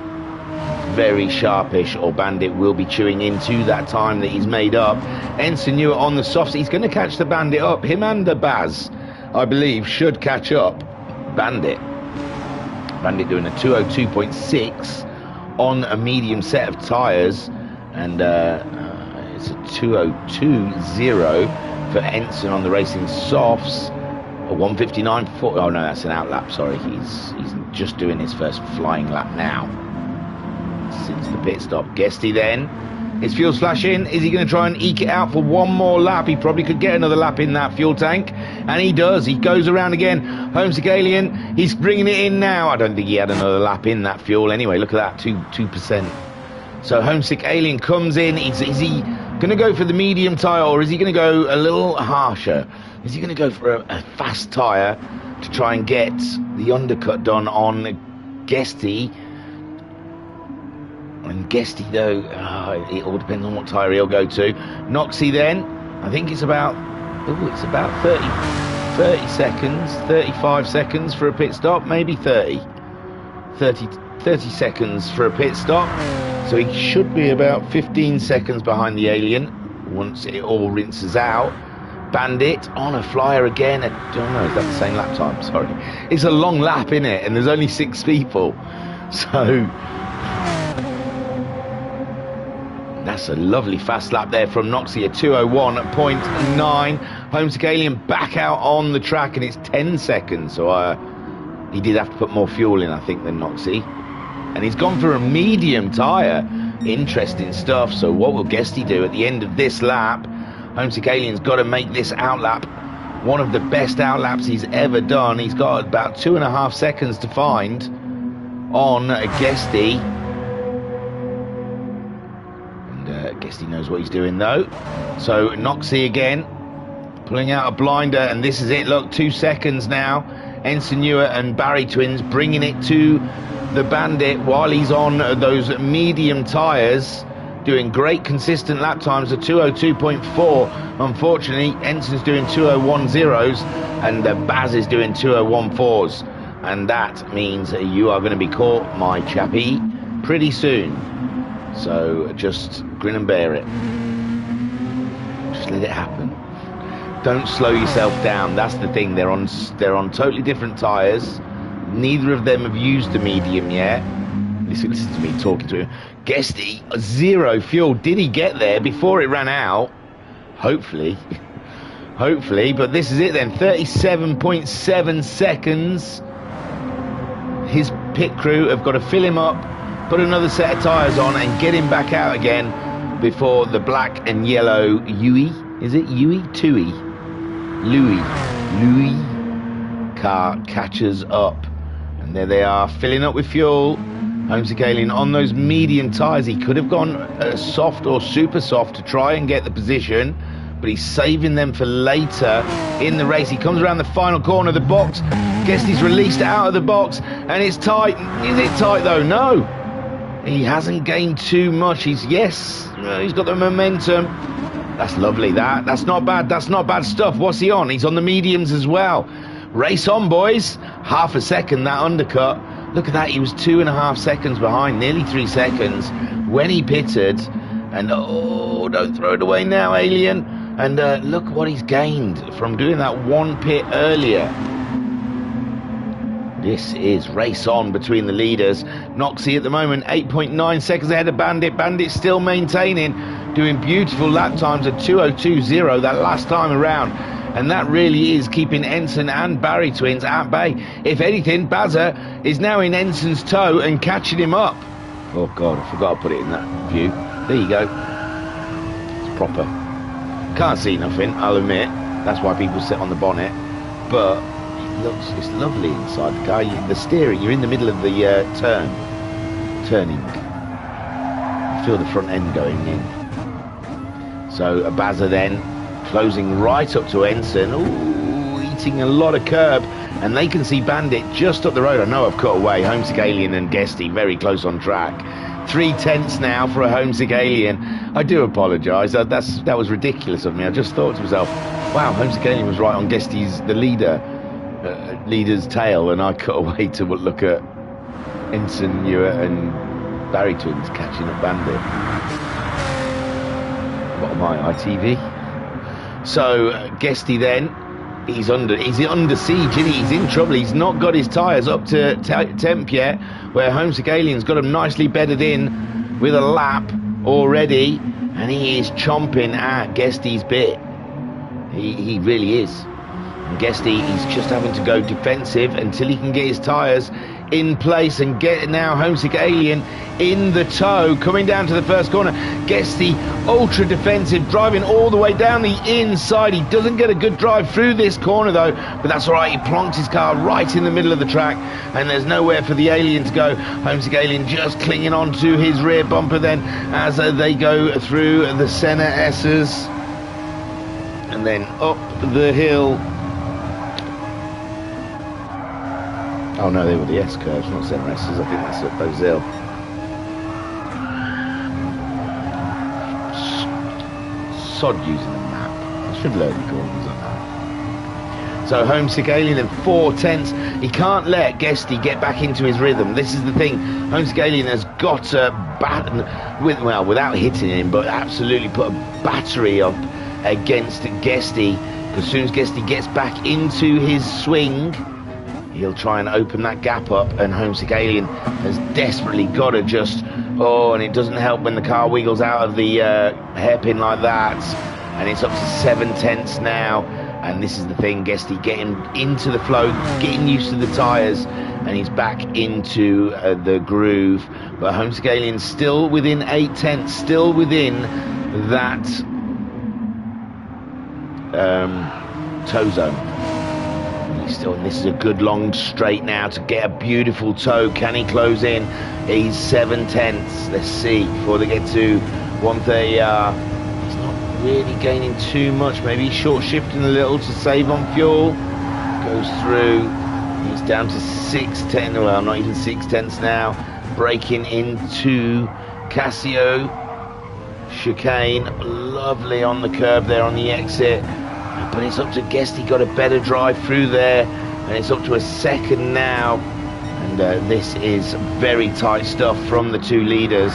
[SPEAKER 1] very sharpish, or Bandit will be chewing into that time that he's made up. Ensign Ewart on the softs, he's going to catch the Bandit up. Him and the Baz, I believe, should catch up Bandit. Bandit doing a 202.6 on a medium set of tyres, and it's a 202.0 for Ensign on the racing softs. A 159.4. Oh no, that's an outlap. Sorry, he's just doing his first flying lap now since the pit stop. Guesty then. His fuel's flashing. Is he going to try and eke it out for one more lap? He probably could get another lap in that fuel tank, and he does. He goes around again. Homesegalian, he's bringing it in now. I don't think he had another lap in that fuel anyway. Look at that, 2%. So Homesegalian comes in. Is he going to go for the medium tyre, or is he going to go a little harsher? Is he going to go for a fast tyre to try and get the undercut done on Guesty? And Guesty, though, it all depends on what tyre he'll go to. Noxie then, I think it's about 30 seconds, 35 seconds for a pit stop, maybe 30 seconds for a pit stop. So he should be about 15 seconds behind the Alien once it all rinses out. Bandit on a flyer again. I don't know, is that the same lap time? Sorry. It's a long lap, innit? And there's only 6 people. So that's a lovely fast lap there from Noxie, a 201.9. Homesegalian back out on the track, and it's 10 seconds. So he did have to put more fuel in, I think, than Noxie. And he's gone for a medium tyre. Interesting stuff. So what will Guesty do at the end of this lap? Homesegalian's got to make this outlap one of the best outlaps he's ever done. He's got about 2.5 seconds to find on Guesty. And Guesty knows what he's doing, though. So Noxie again, pulling out a blinder, and this is it. Look, 2 seconds now. Ensign Ewart and Barry twins bringing it to the Bandit while he's on those medium tyres, doing great consistent lap times of 202.4. Unfortunately, Ensign's doing 201.0s and Baz is doing 201.4s, and that means you are going to be caught, my chappie, pretty soon. So just grin and bear it. Just let it happen. Don't slow yourself down. That's the thing. They're on totally different tyres. Neither of them have used the medium yet. Listen to me talking to him. Guesty, 0 fuel. Did he get there before it ran out? Hopefully. Hopefully, but this is it then. 37.7 seconds. His pit crew have got to fill him up, put another set of tyres on and get him back out again before the black and yellow Louis car catches up. And there they are, filling up with fuel. Homsegalian on those medium tyres. He could have gone soft or super soft to try and get the position, but he's saving them for later in the race. He comes around the final corner of the box. Guesty's released out of the box, and it's tight. Is it tight though? No. He hasn't gained too much. He's got the momentum. That's lovely. That's not bad. That's not bad stuff. What's he on? He's on the mediums as well. Race on, boys. Half a second, that undercut. Look at that. He was 2.5 seconds behind, nearly 3 seconds when he pitted. And oh, don't throw it away now, Alien. And look what he's gained from doing that one pit earlier. This is race on between the leaders. Noxie at the moment, 8.9 seconds ahead of Bandit. Bandit still maintaining, doing beautiful lap times at 2:02.0 that last time around. And that really is keeping Ensign and Barry Twins at bay. If anything, Bazza is now in Ensign's toe and catching him up. Oh God, I forgot to put it in that view. There you go. It's proper. Can't see nothing, I'll admit. That's why people sit on the bonnet. But it's lovely inside the car. The steering, you're in the middle of the turning. You feel the front end going in. So a Bazza then closing right up to Ensign. Ooh, eating a lot of curb. And they can see Bandit just up the road. I know I've cut away. Homesick-Alien and Guesty very close on track. 3/10 now for a Homesick-Alien. I do apologise. That was ridiculous of me. I just thought to myself, wow, Homesick-Alien was right on Guesty's, the leader's tail, and I cut away to look at Ensign, Hewitt and Barry Twins catching up Bandit. What am I, ITV? So Guesty then, he's under siege, isn't he? He's in trouble. He's not got his tyres up to temp yet, where Homesick-Alien's got him nicely bedded in with a lap already, and he is chomping at Guesty's bit. He really is. And Guesty, he's just having to go defensive until he can get his tyres in place and get now Homesick-Alien in the tow, coming down to the first corner. Guesty, ultra defensive, driving all the way down the inside. He doesn't get a good drive through this corner though, but that's all right. He plonked his car right in the middle of the track, and there's nowhere for the Alien to go. Homesick-Alien just clinging on to his rear bumper then as they go through the Senna S's and then up the hill. Oh no, they were the S curves, not Senna S's. I think that's at Brazil. Sod using the map. I should learn the corners like that. So Homesick-Alien in 4/10. He can't let Guesty get back into his rhythm. This is the thing. Homesick-Alien has got to without hitting him, but absolutely put a battery up against Guesty. As soon as Guesty gets back into his swing, he'll try and open that gap up, and Homesick-Alien has desperately got to just... Oh, and it doesn't help when the car wiggles out of the hairpin like that. And it's up to 7/10 now. And this is the thing, Guesty getting into the flow, getting used to the tyres, and he's back into the groove. But Homesick-Alien still within 8/10, still within that tow zone. And this is a good long straight now to get a beautiful tow. Can he close in? He's 7/10. Let's see before they get to 130R. He's not really gaining too much. Maybe short shifting a little to save on fuel. Goes through. He's down to 6/10. Well, not even 6/10 now. Braking into Casio chicane. Lovely on the curb there on the exit. But it's up to Guesty, got a better drive through there, and it's up to a second now. And this is very tight stuff from the two leaders,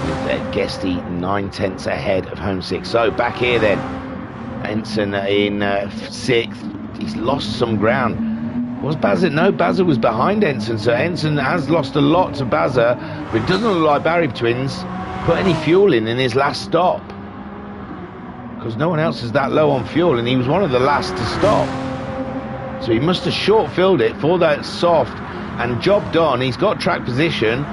[SPEAKER 1] with Guesty 9/10 ahead of Homesick. So back here then, Ensign in 6th. He's lost some ground. Was Bazza? No, Bazza was behind Ensign, so Ensign has lost a lot to Bazza, but it doesn't look like Barry Twins put any fuel in his last stop, because no one else is that low on fuel, and he was one of the last to stop. So he must have short-filled it for that soft, and job done. He's got track position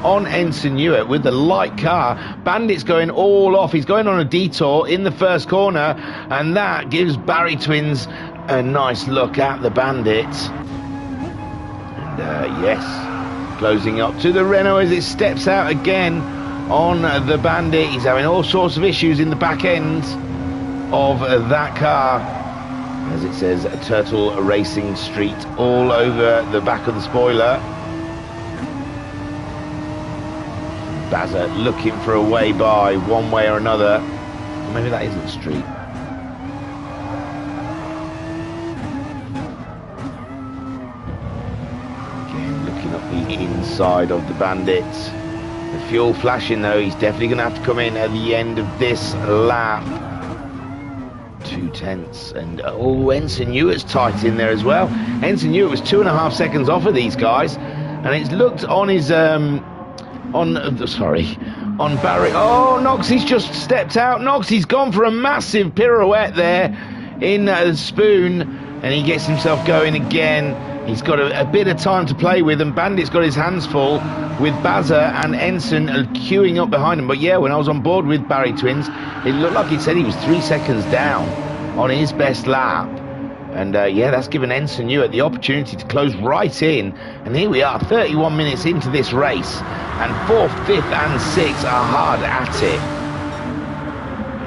[SPEAKER 1] on Ensign Hewitt with the light car. Bandit's going all off. He's going on a detour in the first corner, and that gives Barry Twins a nice look at the Bandit. And yes, closing up to the Renault as it steps out again on the Bandit. He's having all sorts of issues in the back end of that car, as it says Turtle Racing Street all over the back of the spoiler. Bazza looking for a way by one way or another. Maybe that isn't street. Again, looking up the inside of the Bandit. The fuel flashing though. He's definitely going to have to come in at the end of this lap. 2/10, and Ensign Hewitt's tight in there as well. Ensign Hewitt was 2.5 seconds off of these guys, and it's looked on his on Barry. Oh, Noxie's just stepped out. Noxie's gone for a massive pirouette there in the spoon, and he gets himself going again. He's got a bit of time to play with, and Bandit's got his hands full with Bazza and Ensign queuing up behind him. But yeah, when I was on board with Barry Twins, it looked like it said he was 3 seconds down on his best lap. And yeah, that's given Ensign Hewitt the opportunity to close right in. And here we are, 31 minutes into this race, and 4th, 5th and 6th are hard at it.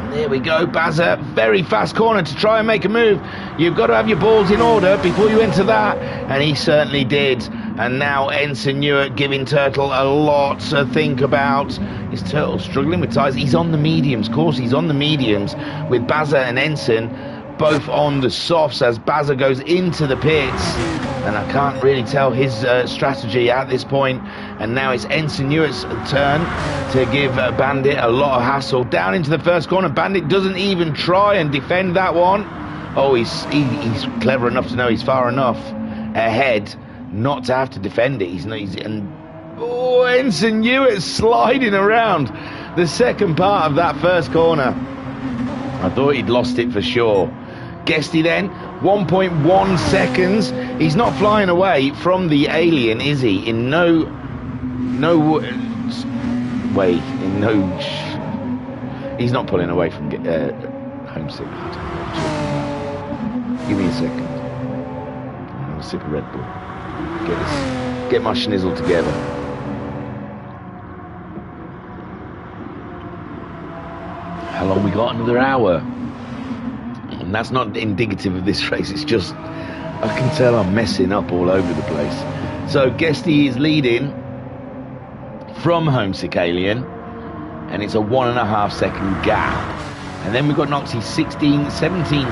[SPEAKER 1] And there we go, Bazza, very fast corner to try and make a move. You've got to have your balls in order before you enter that, and he certainly did. And now Ensign Hewitt giving Turtle a lot to think about. Is Turtle struggling with tyres? He's on the mediums, of course he's on the mediums, with Bazza and Ensign both on the softs as Bazza goes into the pits, and I can't really tell his strategy at this point. And now it's Ensign Hewitt's turn to give Bandit a lot of hassle. Down into the first corner, Bandit doesn't even try and defend that one. Oh, he's clever enough to know he's far enough ahead not to have to defend it. Ensign Hewitt sliding around the second part of that first corner. I thought he'd lost it for sure. Guesty then, 1.1 seconds. He's not flying away from the alien, is he? In no way, he's not pulling away from homesick. Give me a second. I'll sip a Red Bull. Get my schnizzle together. How long we got? Another hour. And that's not indicative of this race, it's just I can tell I'm messing up all over the place. So Guesty is leading from Homesick Alien, and it's a 1.5 second gap. And then we've got Noxie 17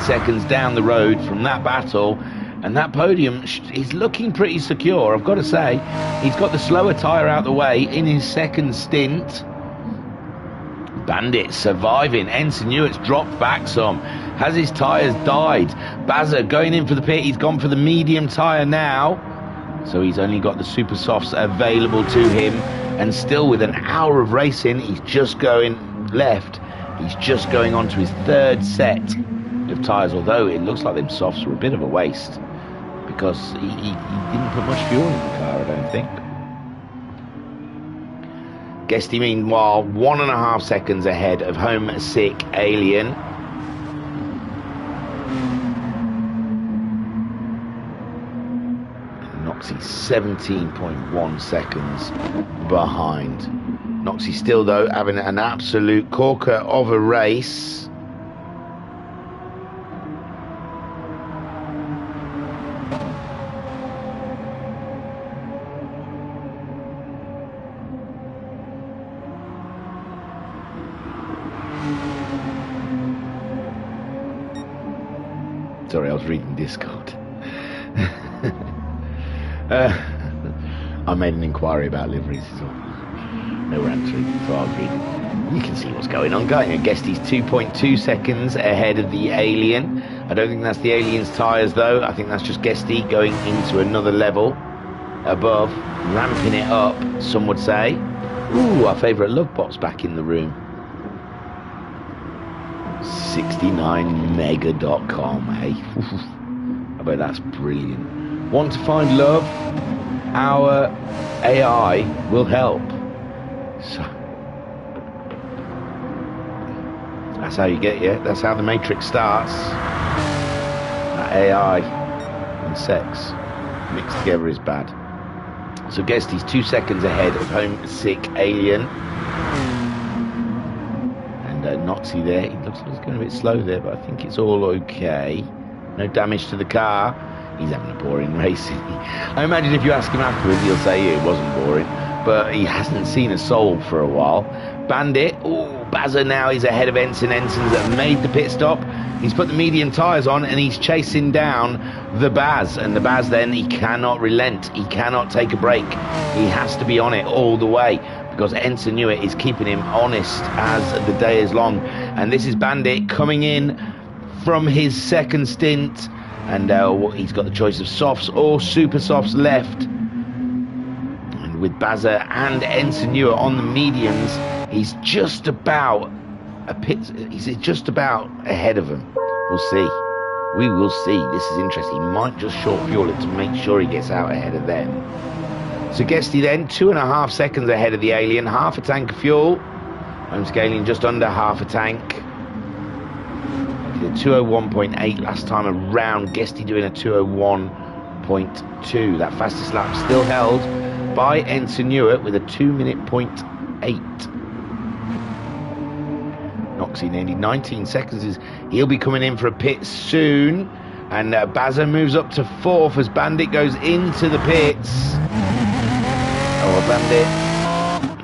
[SPEAKER 1] seconds down the road from that battle, and that podium is looking pretty secure, I've got to say. He's got the slower tyre out the way in his second stint. Bandit surviving. Ensign Hewitt's dropped back some. Has his tyres died? Bazza going in for the pit. He's gone for the medium tyre now. So he's only got the super softs available to him. And still with an hour of racing, he's just going left. He's just going on to his third set of tyres. Although it looks like them softs were a bit of a waste, because he didn't put much fuel in the car, I don't think. Guesty meanwhile 1.5 seconds ahead of Homesick Alien. Noxie 17.1 seconds behind. Noxie still though having an absolute corker of a race. Sorry, I was reading Discord. I made an inquiry about liveries, is all. No answering, so I was reading. You can see what's going on, can't you? Guesty's 2.2 seconds ahead of the Alien. I don't think that's the Alien's tyres, though. I think that's just Guesty going into another level above, ramping it up, some would say. Ooh, our favourite Lovebot's back in the room. 69mega.com, hey? I bet that's brilliant. Want to find love? Our AI will help. So, that's how you get you. That's how the Matrix starts. That AI and sex mixed together is bad. So Guesty's 2 seconds ahead of Homesick Alien. And Noxie there. He looks going a bit slow there, but I think it's all okay. No damage to the car. He's having a boring race. I imagine if you ask him afterwards, he'll say it wasn't boring. But he hasn't seen a soul for a while. Bandit. Oh, Bazza now is ahead of Ensign. Ensign's made the pit stop. He's put the medium tyres on and he's chasing down the Baz. And the Baz then, he cannot relent. He cannot take a break. He has to be on it all the way because Ensign Newitt is keeping him honest as the day is long. And this is Bandit coming in from his second stint. And he's got the choice of softs or super softs left. And with Bazza and Ensign Newitt on the mediums, he's just about he's just about ahead of him. We'll see. We will see. This is interesting. He might just short fuel it to make sure he gets out ahead of them. So Guesty then 2.5 seconds ahead of the Alien, half a tank of fuel. Homesick Alien just under half a tank. Did a 201.8 last time around. Guesty doing a 201.2. That fastest lap still held by Ensign Newitt with a 2:08. Noxie nearly 19 seconds. He'll be coming in for a pit soon. And Bazza moves up to 4th as Bandit goes into the pits. Oh, Bandit.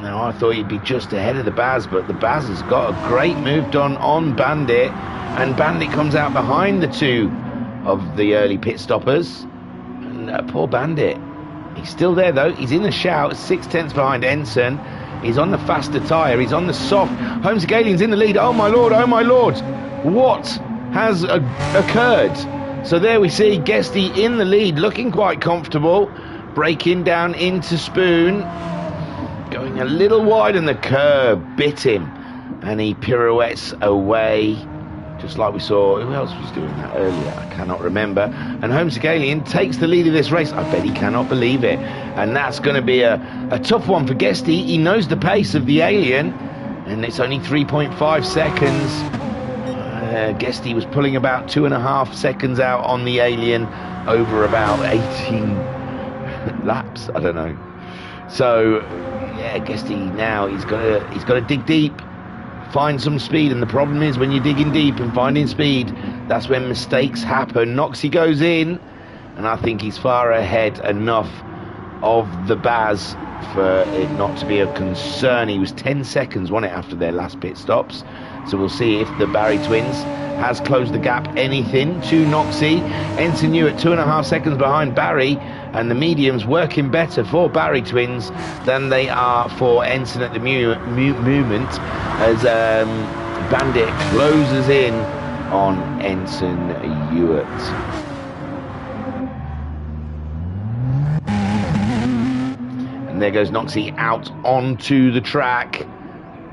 [SPEAKER 1] Now, I thought he'd be just ahead of the Baz, but the Baz has got a great move done on Bandit. And Bandit comes out behind the two of the early pit stoppers. And poor Bandit. He's still there, though. He's in the shout, 6/10 behind Ensign. He's on the faster tyre. He's on the soft. Homesick Alien's in the lead. Oh, my Lord. Oh, my Lord. What has occurred? So there we see Guesty in the lead, looking quite comfortable. Breaking down into Spoon. Going a little wide and the curb bit him. And he pirouettes away. Just like we saw. Who else was doing that earlier? I cannot remember. And Homesick Alien takes the lead of this race. I bet he cannot believe it. And that's going to be a tough one for Guesty. He knows the pace of the Alien. And it's only 3.5 seconds. Guesty was pulling about 2.5 seconds out on the Alien over about 18 laps. I don't know. So, yeah, Guesty now, he's got to dig deep. Find some speed, and the problem is when you're digging deep and finding speed, that's when mistakes happen. Noxie goes in, and I think he's far ahead enough of the Baz for it not to be a concern. He was 10 seconds, wasn't it, after their last pit stops? So we'll see if the Barry twins has closed the gap anything to Noxie. Ensign Newitt 2.5 seconds behind Barry, and the mediums working better for Barry twins than they are for Ensign at the moment as Bandit closes in on Ensign Newitt. And there goes Noxie out onto the track.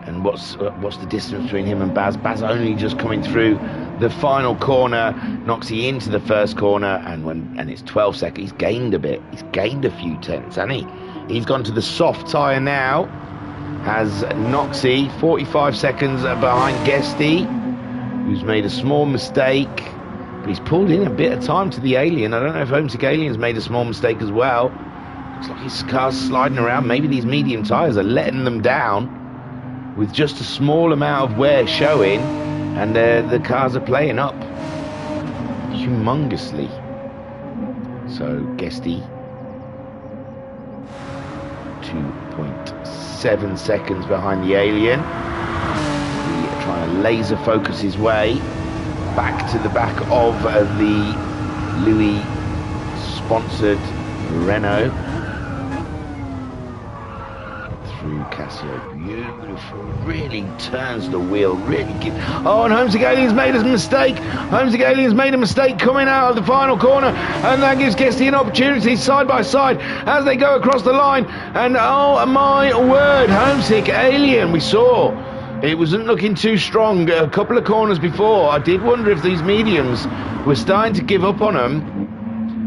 [SPEAKER 1] And what's the distance between him and Baz? Baz only just coming through the final corner. Noxie into the first corner, and it's 12 seconds. He's gained a bit. He's gained a few tenths, hasn't he? He's gone to the soft tyre now. Has Noxie 45 seconds behind Guesty, who's made a small mistake, but he's pulled in a bit of time to the Alien. I don't know if Homesick Alien's made a small mistake as well. Looks like his car's sliding around. Maybe these medium tyres are letting them down with just a small amount of wear showing, and the cars are playing up humongously. So Guesty 2.7 seconds behind the Alien. He's trying to laser focus his way back to the back of the Louis sponsored Renault through Beautiful, really turns the wheel, really oh, and Homesick Alien's made a mistake. Homesick Alien's made a mistake coming out of the final corner, and that gives Guesty an opportunity side by side as they go across the line. And oh my word, Homesick Alien, we saw it wasn't looking too strong a couple of corners before. I did wonder if these mediums were starting to give up on them,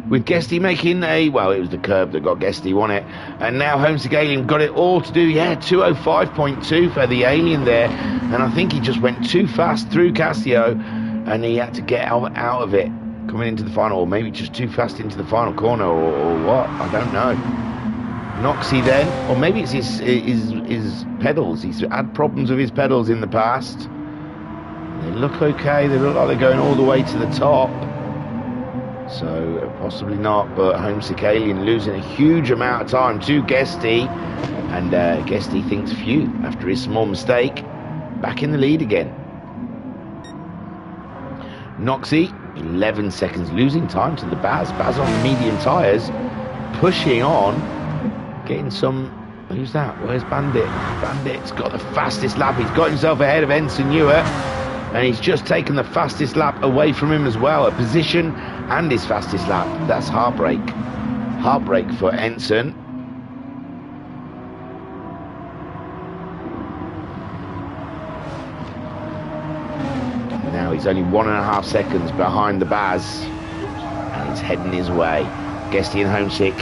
[SPEAKER 1] with Guesty making it was the curb that got Guesty, wasn't it? And now Homesick Alien got it all to do, 205.2 for the Alien there. And I think he just went too fast through Casio, and he had to get out of it coming into the final, or maybe just too fast into the final corner, or what, I don't know. Noxie then, or maybe it's his pedals. He's had problems with his pedals in the past. They look okay, they look like they're going all the way to the top. So possibly not, but Homesick Alien losing a huge amount of time to Guesty, and Guesty thinks, phew, after his small mistake, back in the lead again. Noxie, 11 seconds, losing time to the Baz. Baz on medium tyres, pushing on, getting some... Who's that? Where's Bandit? Bandit's got the fastest lap. He's got himself ahead of Ensign Ewart, and he's just taken the fastest lap away from him as well, a position and his fastest lap. That's heartbreak. Heartbreak for Ensign. Now he's only 1.5 seconds behind the Baz, and he's heading his way. Guesty and Homesick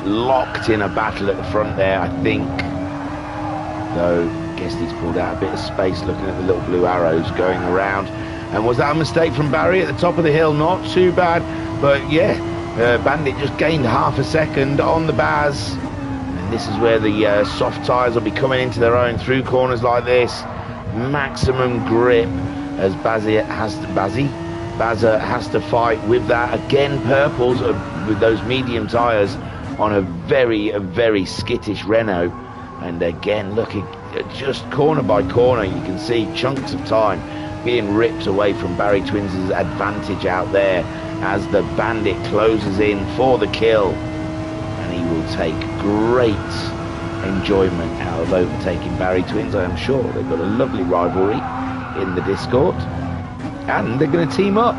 [SPEAKER 1] locked in a battle at the front there, I think. Though Guesty's pulled out a bit of space, looking at the little blue arrows going around. And was that a mistake from Barry at the top of the hill? Not too bad, but Bandit just gained half a second on the Baz. And this is where the soft tyres will be coming into their own through corners like this. Maximum grip as Bazza has to fight with that. Again, purples with those medium tyres on a very skittish Renault. And again, looking just corner by corner, you can see chunks of time being ripped away from Barry Twins' advantage out there as the Bandit closes in for the kill. And he will take great enjoyment out of overtaking Barry Twins, I am sure. They've got a lovely rivalry in the Discord, and they're going to team up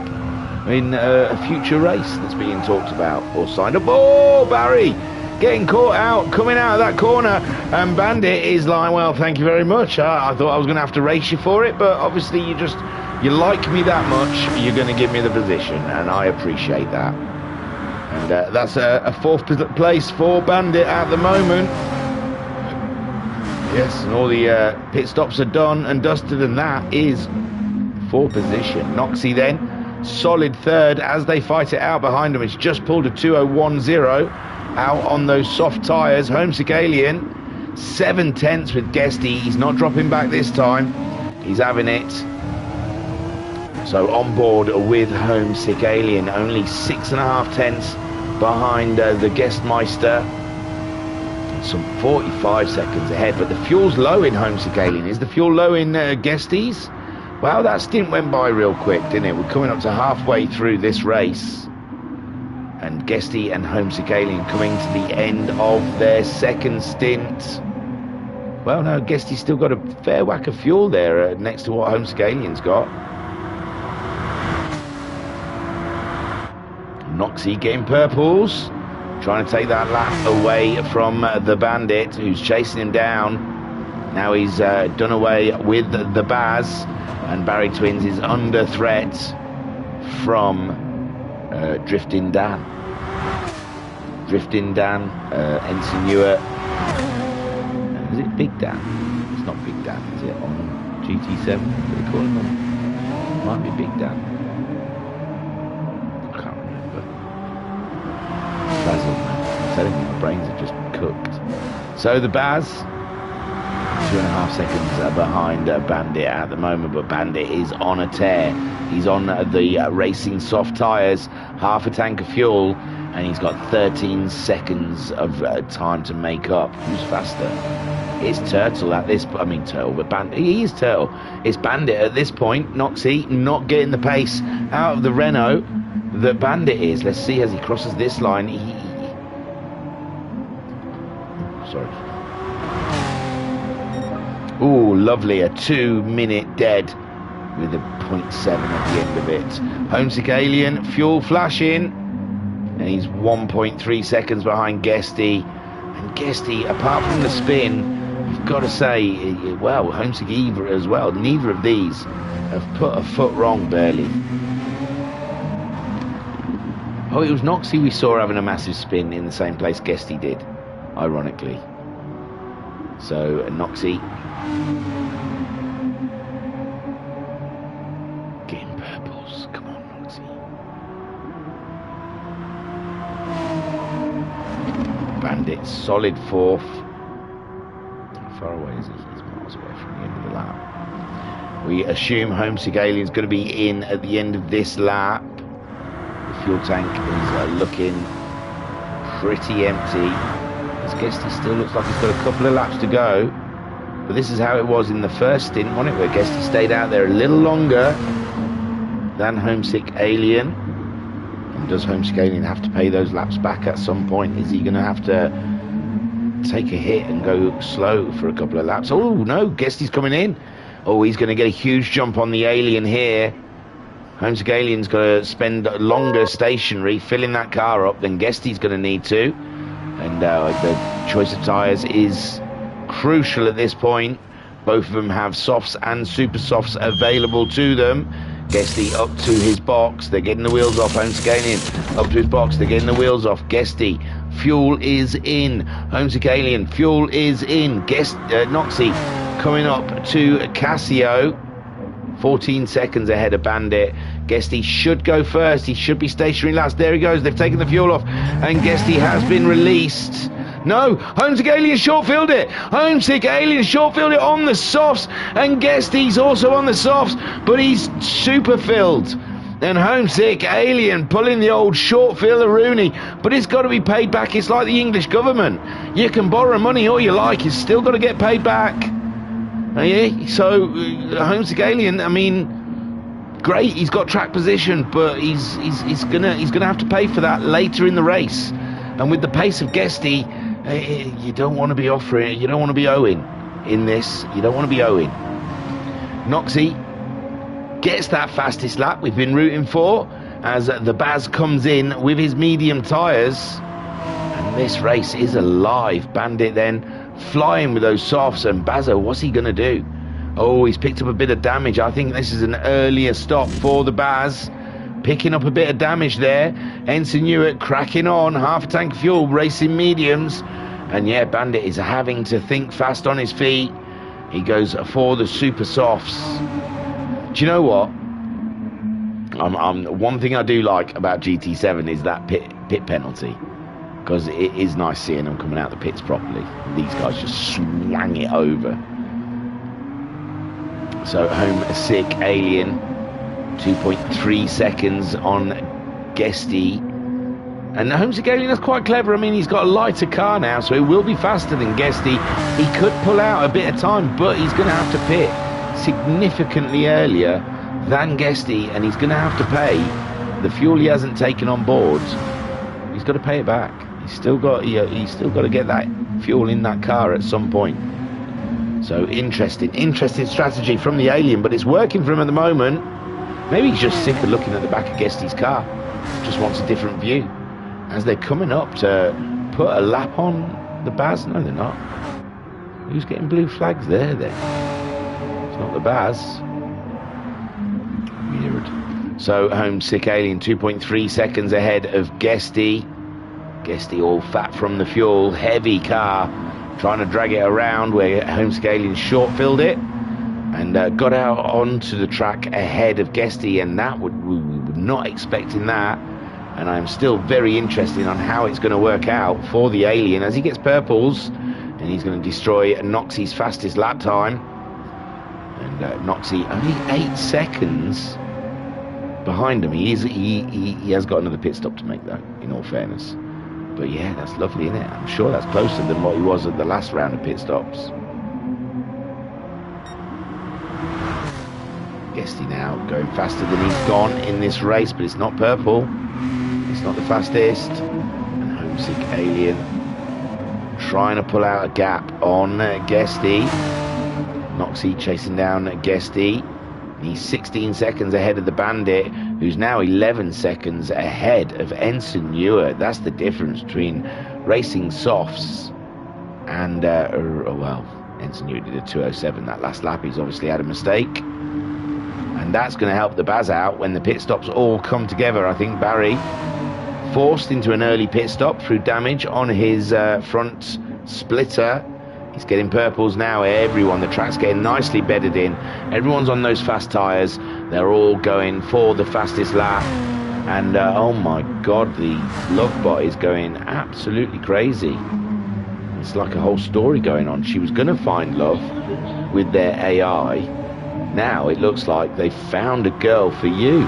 [SPEAKER 1] in a future race that's being talked about or signed up. Oh, Barry getting caught out, coming out of that corner, and Bandit is like, well, thank you very much. I thought I was going to have to race you for it, but obviously you like me that much, you're going to give me the position, and I appreciate that. And that's a 4th place for Bandit at the moment. Yes, and all the pit stops are done and dusted, and that is 4th position. Noxie then, solid 3rd as they fight it out behind him. It's just pulled a 2:01.0 out on those soft tyres. Homesick Alien, 7/10 with Guesty. He's not dropping back this time. He's having it. So on board with Homesick Alien, only 6.5 behind the Guestmeister. Some 45 seconds ahead, but the fuel's low in Homesick Alien. Is the fuel low in Guesty's? Well, that stint went by real quick, didn't it? We're coming up to halfway through this race, and Guesty and Homesick Alien coming to the end of their 2nd stint. Well, no, Guesty's still got a fair whack of fuel there next to what Homesick Alien's got. Noxie getting purples, trying to take that lap away from the Bandit, who's chasing him down. Now he's done away with the Baz, and Barry Twins is under threat from Drifting Dan. Drifting Dan, Ensign Ewart. Is it Big Dan? It's not Big Dan, is it? On GT7? What do they call him on? It might be Big Dan. I can't remember. Basil, man. I'm telling you, my brains are just cooked. So the Baz, 2.5 seconds behind Bandit at the moment, but Bandit is on a tear. He's on the racing soft tyres, half a tank of fuel, and he's got 13 seconds of time to make up. Who's faster? It's Turtle at this point. I mean Turtle, but Bandit. He is Turtle. It's Bandit at this point. Noxie not getting the pace out of the Renault that Bandit is. Let's see as he crosses this line. Sorry. Ooh, lovely, a 2-minute dead with a 0.7 at the end of it. Homesick Alien, fuel flashing, and he's 1.3 seconds behind Guesty. And Guesty, apart from the spin, you've got to say, well, Homesick Eva as well, neither of these have put a foot wrong, barely. Oh, it was Noxie we saw having a massive spin in the same place Guesty did, ironically. So, Noxie getting purples. Come on, Noxie. Bandit, solid fourth. How far away is he? He's miles away from the end of the lap. We assume Homesick Alien's going to be in at the end of this lap. The fuel tank is looking pretty empty. As Guesty still looks like he's got a couple of laps to go. But this is how it was in the first stint, wasn't it? Where Guesty stayed out there a little longer than Homesick Alien. And does Homesick Alien have to pay those laps back at some point? Is he going to have to take a hit and go slow for a couple of laps? Oh, no, Guesty's coming in. Oh, he's going to get a huge jump on the Alien here. Homesick Alien's got to spend longer stationary, filling that car up than Guesty's going to need to. And the choice of tyres is crucial at this point. Both of them have softs and super softs available to them. Guesty up to his box. They're getting the wheels off. Homesick Alien up to his box. They're getting the wheels off. Guesty, fuel is in. Homesick Alien, fuel is in. Noxie coming up to Casio. 14 seconds ahead of Bandit. Guesty should go first. He should be stationary last. There he goes. They've taken the fuel off. And Guesty has been released. No, Homesick Alien short-filled it. Homesick Alien short-filled it on the softs. And Guesty's also on the softs. But he's super-filled. And Homesick Alien pulling the old short-fill-a-rooney. But it's got to be paid back. It's like the English government. You can borrow money all you like. It's still got to get paid back. Yeah, so Homesick Alien, I mean, great, he's got track position, but he's gonna have to pay for that later in the race. And with the pace of Guesty, you don't want to be offering, you don't want to be owing in this. You don't want to be owing. Noxie gets that fastest lap we've been rooting for as the Baz comes in with his medium tyres. And this race is alive. Bandit then flying with those softs, and Bazo, what's he going to do? Oh, he's picked up a bit of damage. I think this is an earlier stop for the Baz. Picking up a bit of damage there. Ensign Hewitt cracking on, half a tank of fuel, racing mediums. And yeah, Bandit is having to think fast on his feet. He goes for the super softs. Do you know what? One thing I do like about GT7 is that pit penalty. Because it is nice seeing them coming out the pits properly. These guys just swang it over. So Homesick Alien, 2.3 seconds on Guesty. And Homesick Alien is quite clever. I mean, he's got a lighter car now, so he will be faster than Guesty. He could pull out a bit of time, but he's going to have to pit significantly earlier than Guesty, and he's going to have to pay the fuel he hasn't taken on board. He's got to pay it back. He's still got to get that fuel in that car at some point. So interesting strategy from the Alien, but it's working for him at the moment. Maybe he's just sick of looking at the back of Guesty's car. Just wants a different view. As they're coming up to put a lap on the Baz. No, they're not. Who's getting blue flags there then? It's not the Baz. Weird. So Homesick Alien 2.3 seconds ahead of Guesty. Guesty all fat from the fuel, heavy car, trying to drag it around where Homesick Alien short-filled it and got out onto the track ahead of Guesty, and that we were not expecting that. And I'm still very interested on how it's going to work out for the Alien as he gets purples, and he's going to destroy Noxie's fastest lap time. And Noxie only 8 seconds behind him. He has got another pit stop to make though, in all fairness. But yeah, that's lovely, isn't it? I'm sure that's closer than what he was at the last round of pit stops. Guesty now going faster than he's gone in this race, but it's not purple. It's not the fastest. And Homesick Alien trying to pull out a gap on Guesty. Noxie chasing down Guesty. He's 16 seconds ahead of the Bandit, who's now 11 seconds ahead of Ensign Ewart. That's the difference between racing softs and, well, Ensign Ewart did a 2:07 that last lap. He's obviously had a mistake. And that's going to help the Baz out when the pit stops all come together. I think Barry forced into an early pit stop through damage on his front splitter. He's getting purples now, everyone. The track's getting nicely bedded in. Everyone's on those fast tyres. They're all going for the fastest lap. And, oh my God, the Lovebot is going absolutely crazy. It's like a whole story going on. She was going to find love with their AI. Now it looks like they found a girl for you.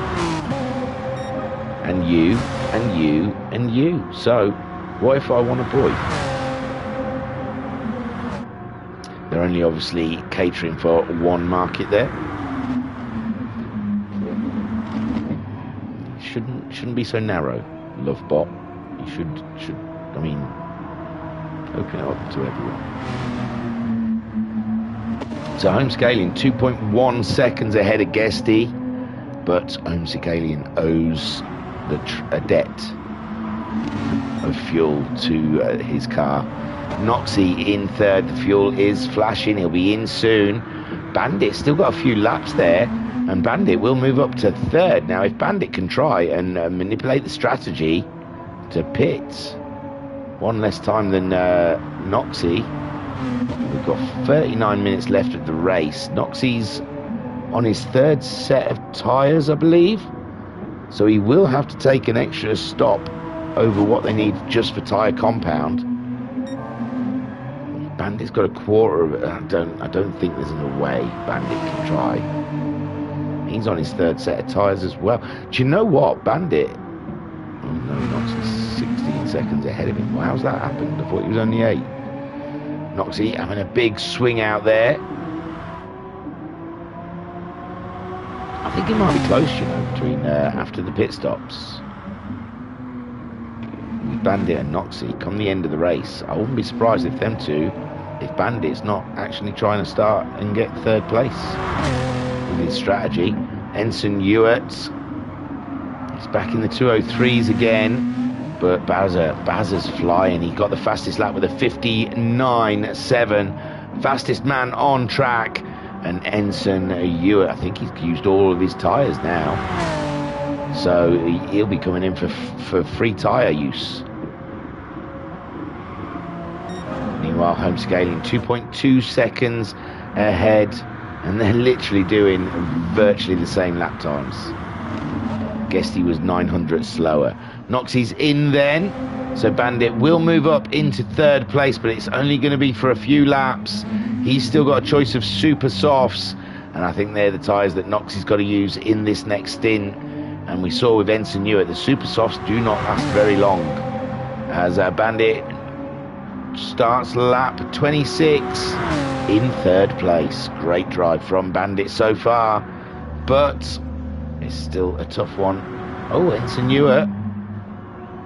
[SPEAKER 1] And you, and you, and you. So, what if I want a boy? They're only obviously catering for one market there. Shouldn't be so narrow, Lovebot. You should I mean, open it up to everyone. So Homesick Alien 2.1 seconds ahead of Guesty, but Homesick Alien owes a debt of fuel to his car. Noxie in third. The fuel is flashing. He'll be in soon. Bandit still got a few laps there, and Bandit will move up to third. Now, if Bandit can try and manipulate the strategy to pit one less time than Noxie, we've got 39 minutes left of the race. Noxie's on his third set of tyres, I believe, so he will have to take an extra stop over what they need just for tyre compound. Bandit's got a quarter of it. I don't think there's no way Bandit can try. He's on his third set of tyres as well. Do you know what? Bandit... Oh no, Noxie's 16 seconds ahead of him. Well, how's that happened? I thought he was only 8. Noxie having a big swing out there. I think it might be close, you know, between after the pit stops. Bandit and Noxie come the end of the race. I wouldn't be surprised if them two, if Bandit's not actually trying to start and get third place with his strategy. Ensign Ewart, he's back in the 203s again, but Bazza's flying. He got the fastest lap with a 59.7, fastest man on track. And Ensign Ewart, I think he's used all of his tyres now, so he'll be coming in for free tyre use. Meanwhile, Homesick Alien 2.2 seconds ahead, and they're literally doing virtually the same lap times. Guessed he was 900 slower. Noxie's in then, so Bandit will move up into third place, but it's only going to be for a few laps. He's still got a choice of super softs, and I think they're the tyres that Noxie's got to use in this next stint. And we saw with Ensign Ewart, the super softs do not last very long. As Bandit starts lap 26 in third place. Great drive from Bandit so far, but it's still a tough one. Oh, Ensign Ewart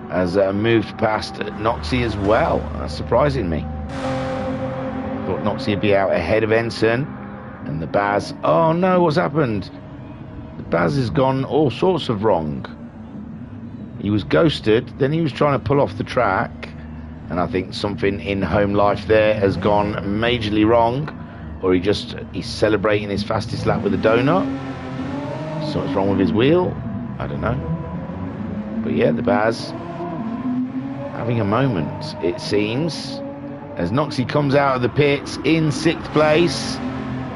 [SPEAKER 1] has moved past Noxie as well. That's surprising me. Thought Noxie would be out ahead of Ensign. And the Baz, oh no, what's happened? The Baz has gone all sorts of wrong. He was ghosted, then he was trying to pull off the track, and I think something in home life there has gone majorly wrong, or he's celebrating his fastest lap with a donut. Something's wrong with his wheel, I don't know. But yeah, the Baz having a moment, it seems, as Noxie comes out of the pits in 6th place,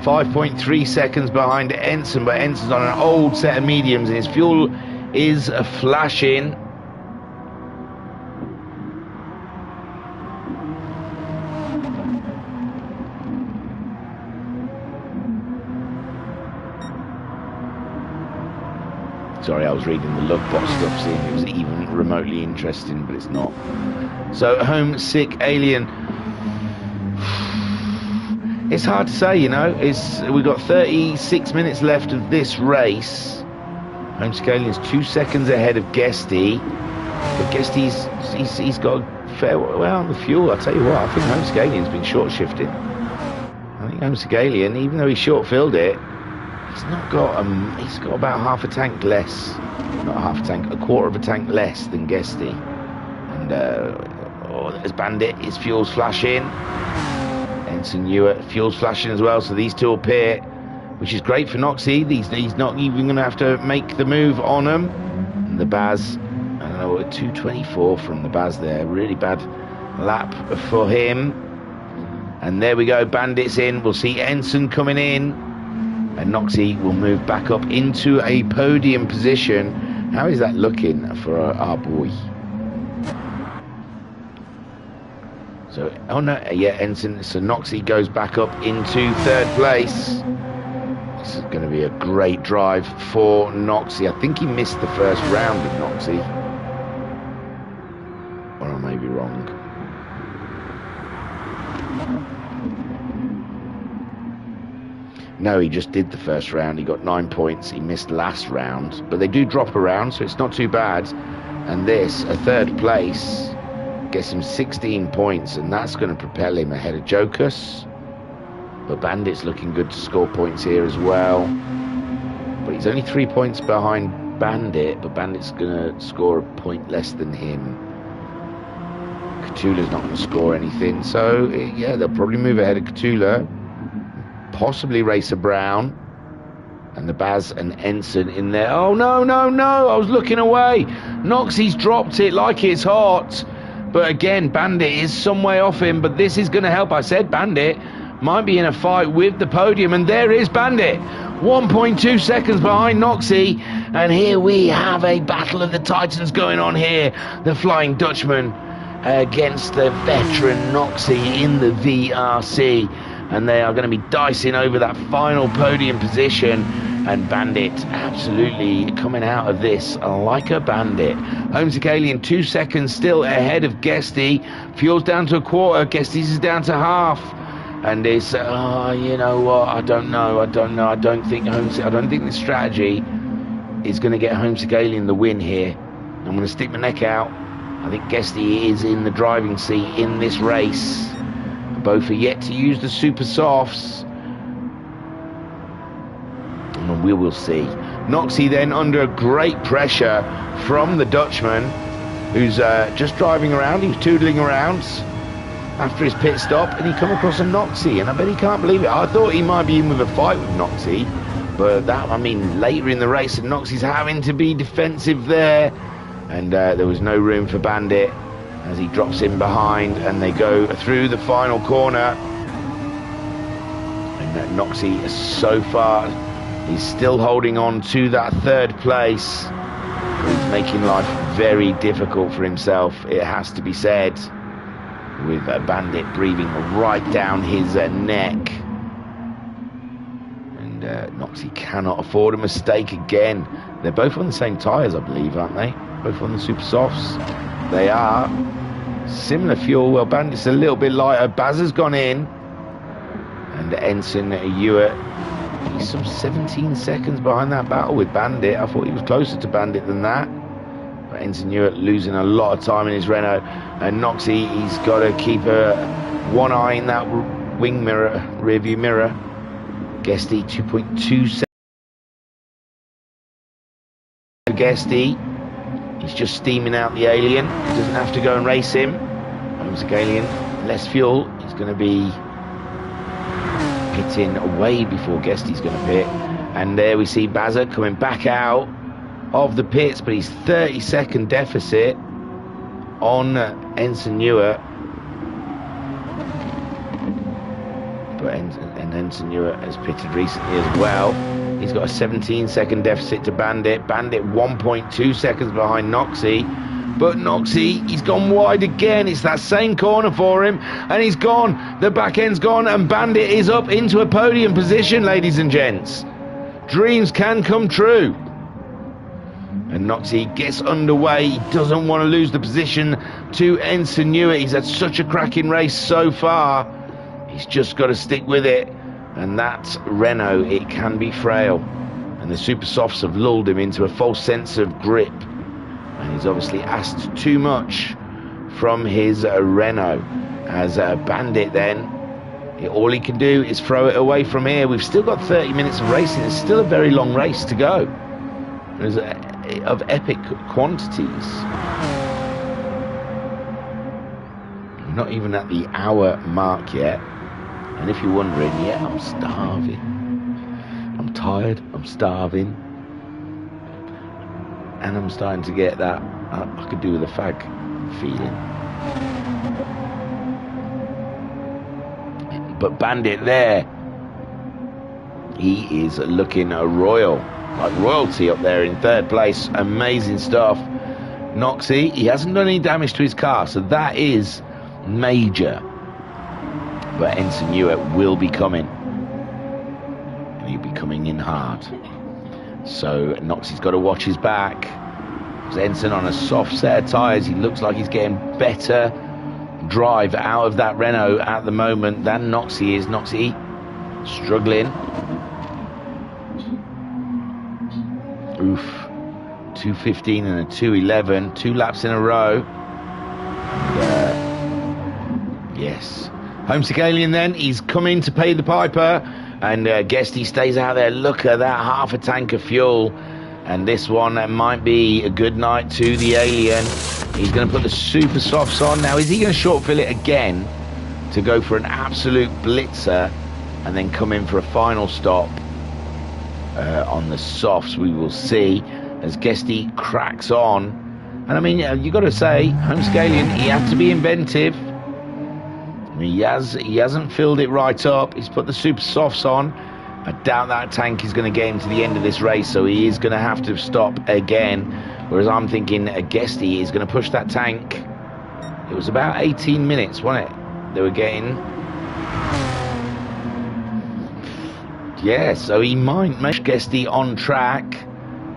[SPEAKER 1] 5.3 seconds behind Ensign, but Ensign's on an old set of mediums and his fuel is flashing. Sorry, I was reading the Lovebot stuff, seeing if it was even remotely interesting, but it's not. So, Homesick Alien. It's hard to say, you know. We've got 36 minutes left of this race. Homesick Alien's 2 seconds ahead of Guesty, but Guesty's got a fair well on the fuel. I tell you what, I think Homesick Alien's been short shifted. I think think Homesagalian, even though he short-filled it, he's got about half a tank less, not half a tank, a quarter of a tank less than Guesty. And there's Bandit, his fuel's flashing. Ensign Ewart, fuel's flashing as well, so these two will pit, which is great for Noxie. He's not even going to have to make the move on them. And the Baz, I don't know, 224 from the Baz there, really bad lap for him. And there we go, Bandit's in. We'll see Ensign coming in, and Noxie will move back up into a podium position. How is that looking for our boy? So, oh no, yeah, Ensign. So Noxie goes back up into third place. This is going to be a great drive for Noxie. I think he missed the first round of Noxie, or I may be wrong. No, he just did the first round. He got 9 points. He missed last round, but they do drop around, so it's not too bad. And this, a third place, gets him 16 points, and that's going to propel him ahead of Jokus. But Bandit's looking good to score points here as well. But he's only 3 points behind Bandit, but Bandit's going to score a point less than him. Cthulhu's not going to score anything, so yeah, they'll probably move ahead of Cthulhu. Possibly Racer Brown. And the Baz and Ensign in there. Oh, no, no, no, I was looking away. Noxie's dropped it like it's hot. But again, Bandit is some way off him, but this is going to help. I said Bandit might be in a fight with the podium, and there is Bandit. 1.2 seconds behind Noxie, and here we have a battle of the Titans going on here. The Flying Dutchman against the veteran Noxie in the VRC, and they are going to be dicing over that final podium position. And Bandit absolutely coming out of this like a bandit. Homesagalian 2 seconds still ahead of Guesty. Fuel's down to a quarter. Guesty's is down to half. And it's you know what? I don't know. I don't think the strategy is going to get Homesagalian the win here. I'm going to stick my neck out. I think Guesty is in the driving seat in this race. Both are yet to use the super softs. And we will see. Noxie then under great pressure from the Dutchman, who's just driving around. He was tootling around after his pit stop, and he come across a Noxie, and I bet he can't believe it. I thought he might be in with a fight with Noxie, but that, I mean, later in the race, and Noxie's having to be defensive there, and there was no room for Bandit as he drops in behind, and they go through the final corner. And Noxie so far, he's still holding on to that third place. He's making life very difficult for himself, it has to be said, with Bandit breathing right down his neck. And Noxie cannot afford a mistake again. They're both on the same tyres, I believe, aren't they? Both on the super softs. They are. Similar fuel. Well, Bandit's a little bit lighter. Baz has gone in. And Ensign Ewart, he's some 17 seconds behind that battle with Bandit. I thought he was closer to Bandit than that. But Ensign Ewart losing a lot of time in his Renault. And Noxie, he's got to keep one eye in that wing mirror, rear view mirror. Guesty, 2.2 seconds. Guesty, he's just steaming out the alien. Doesn't have to go and race him. Homesagalian, less fuel. He's going to be pitting away before Guesty's going to pit. And there we see Bazza coming back out of the pits, but he's 30-second deficit on Ensign Ewart. But Ensign Ewart has pitted recently as well. He's got a 17-second deficit to Bandit. Bandit 1.2 seconds behind Noxie. But Noxie, he's gone wide again. It's that same corner for him, and he's gone. The back end's gone, and Bandit is up into a podium position, ladies and gents. Dreams can come true. And Noxie gets underway. He doesn't want to lose the position to Ensign Ewart. He's had such a cracking race so far. He's just got to stick with it. And that Renault, it can be frail. And the super softs have lulled him into a false sense of grip. And he's obviously asked too much from his Renault. As Bandit then All he can do is throw it away from here. We've still got 30 minutes of racing. It's still a very long race to go. There's of epic quantities. We're not even at the hour mark yet. And if you're wondering, yeah, I'm starving. I'm tired, I'm starving. And I'm starting to get that I could do with a fag feeling. But Bandit there, he is looking royal, like royalty up there in third place. Amazing stuff. Noxie, he hasn't done any damage to his car, so that is major. But Ensign Hewitt will be coming, and he'll be coming in hard. So Noxie's got to watch his back. Ensign on a soft set of tyres. He looks like he's getting better drive out of that Renault at the moment than Noxie is. Noxie struggling. Oof. 2:15 and a 2:11. 2 laps in a row. And, yes. Homesick Alien then, he's coming to pay the piper. And Guesty stays out there. Look at that, half a tank of fuel. And this one might be a good night to the Alien. He's going to put the super softs on. Now, is he going to short fill it again to go for an absolute blitzer and then come in for a final stop on the softs? We will see as Guesty cracks on. And I mean, you got to say, Homesick Alien, he had to be inventive. He hasn't filled it right up. He's put the super softs on. I doubt that tank is going to get him to the end of this race, so he is going to have to stop again. Whereas I'm thinking Guesty is going to push that tank. It was about 18 minutes, wasn't it? They were getting. Yeah, so he might make Guesty on track.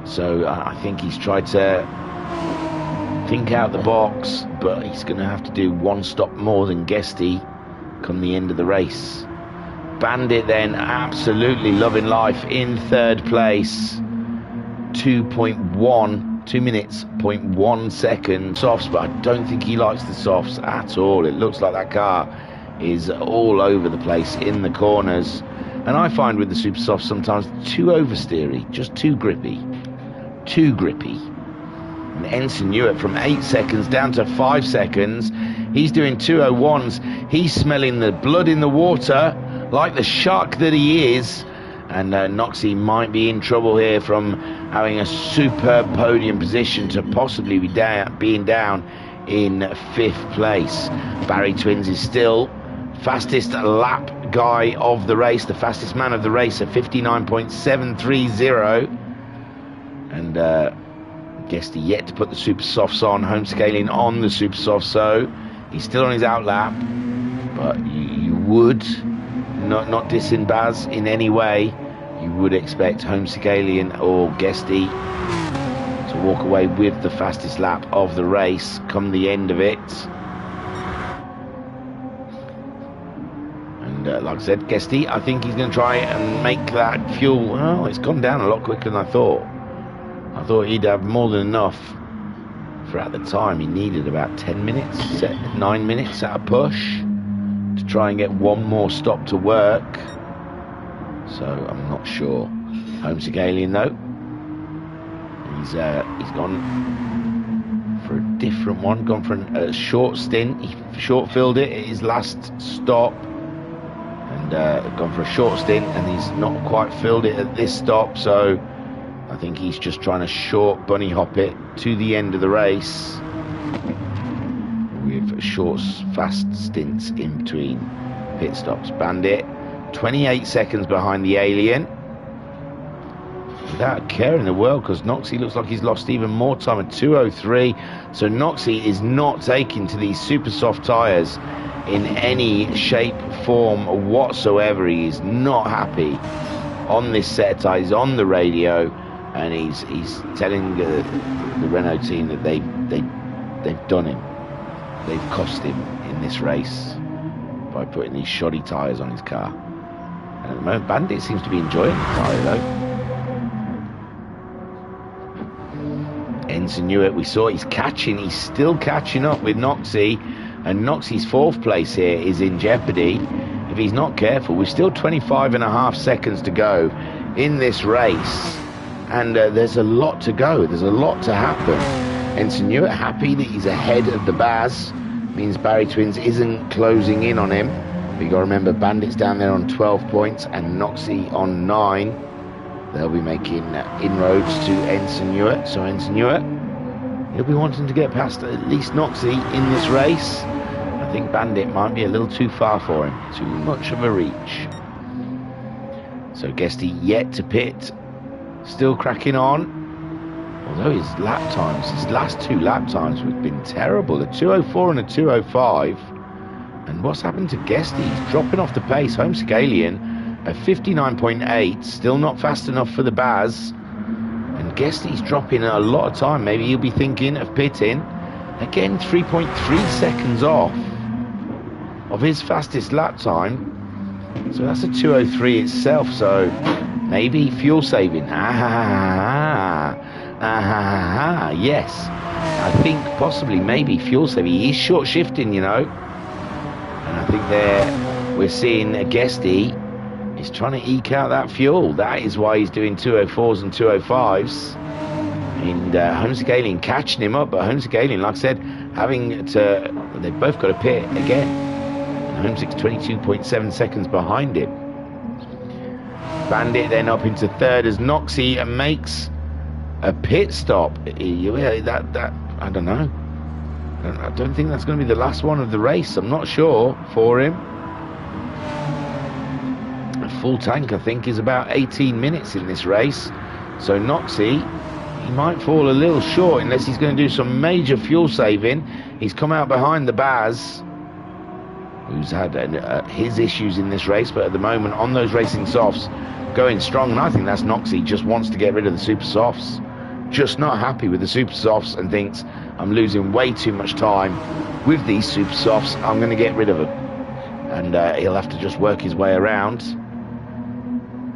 [SPEAKER 1] So I think he's tried to think out the box, but he's going to have to do one stop more than Guesty come the end of the race. Bandit then absolutely loving life in third place. 2 minutes, 0.1 seconds. Softs, but I don't think he likes the softs at all. It looks like that car is all over the place in the corners. And I find with the super softs sometimes too oversteery, just too grippy. Too grippy. And Ensign Hewitt from 8 seconds down to 5 seconds. He's doing 2:01s. He's smelling the blood in the water like the shark that he is. And Noxie might be in trouble here from having a superb podium position to possibly be being down in 5th place. Barry Twins is still fastest lap guy of the race, the fastest man of the race at 59.730. And Guesty yet to put the super softs on. Homesick Alien on the super softs, so he's still on his out lap. But you would not dissing Baz in any way. You would expect Homesick Alien or Guesty to walk away with the fastest lap of the race come the end of it. And like I said, Guesty, I think he's going to try and make that fuel. Well, it's gone down a lot quicker than I thought. I thought he'd have more than enough for at the time. He needed about 10 minutes, 9 minutes at a push to try and get one more stop to work. So I'm not sure. Homesick Alien though, he's gone for a different one, gone for a short stint. He short filled it at his last stop and gone for a short stint, and he's not quite filled it at this stop, so I think he's just trying to short bunny hop it to the end of the race with short fast stints in between pit stops. Bandit 28 seconds behind the Alien without a care in the world, because Noxie looks like he's lost even more time at 2:03. So Noxie is not taking to these super soft tyres in any shape, form whatsoever. He is not happy on this set of tyres, on the radio, and he's telling the Renault team that they've done him. They've cost him in this race by putting these shoddy tyres on his car. And at the moment, Bandit seems to be enjoying the tyre though. Ensign Hewitt, we saw he's still catching up with Noxie, and Noxie's 4th place here is in jeopardy. If he's not careful. We're still 25.5 seconds to go in this race, and there's a lot to go. There's a lot to happen. Ensign Ewart happy that he's ahead of the Baz. Means Barry Twins isn't closing in on him. But you got to remember, Bandit's down there on 12 points and Noxie on 9. They'll be making inroads to Ensign Ewart. So Ensign Ewart, he'll be wanting to get past at least Noxie in this race. I think Bandit might be a little too far for him. Too much of a reach. So Guesty yet to pit. Still cracking on. Although his lap times, his last 2 lap times have been terrible. A 2:04 and a 2:05. And what's happened to Guesty? He's dropping off the pace. Homesick Alien at 59.8. Still not fast enough for the Baz. And Guesty's dropping a lot of time. Maybe he'll be thinking of pitting. Again, 3.3 seconds off of his fastest lap time. So that's a 2:03 itself. So maybe fuel saving. Yes. I think possibly maybe fuel saving. He is short shifting, you know. And I think there we're seeing a Guesty is trying to eke out that fuel. That is why he's doing 2:04s and 2:05s. And Homesick Alien catching him up, but Homesick Alien, like I said, having to, they've both got to pit again. And Homesick's 22.7 seconds behind him. Bandit then up into third as Noxie makes a pit stop. That I don't know. I don't think that's going to be the last one of the race. I'm not sure for him. A full tank, I think, is about 18 minutes in this race. So Noxie, he might fall a little short unless he's going to do some major fuel saving. He's come out behind the Baz, who's had his issues in this race, but at the moment on those racing softs, going strong. And I think that's Noxie, just wants to get rid of the super softs. Just not happy with the super softs and thinks, I'm losing way too much time with these super softs. I'm going to get rid of them. And he'll have to just work his way around.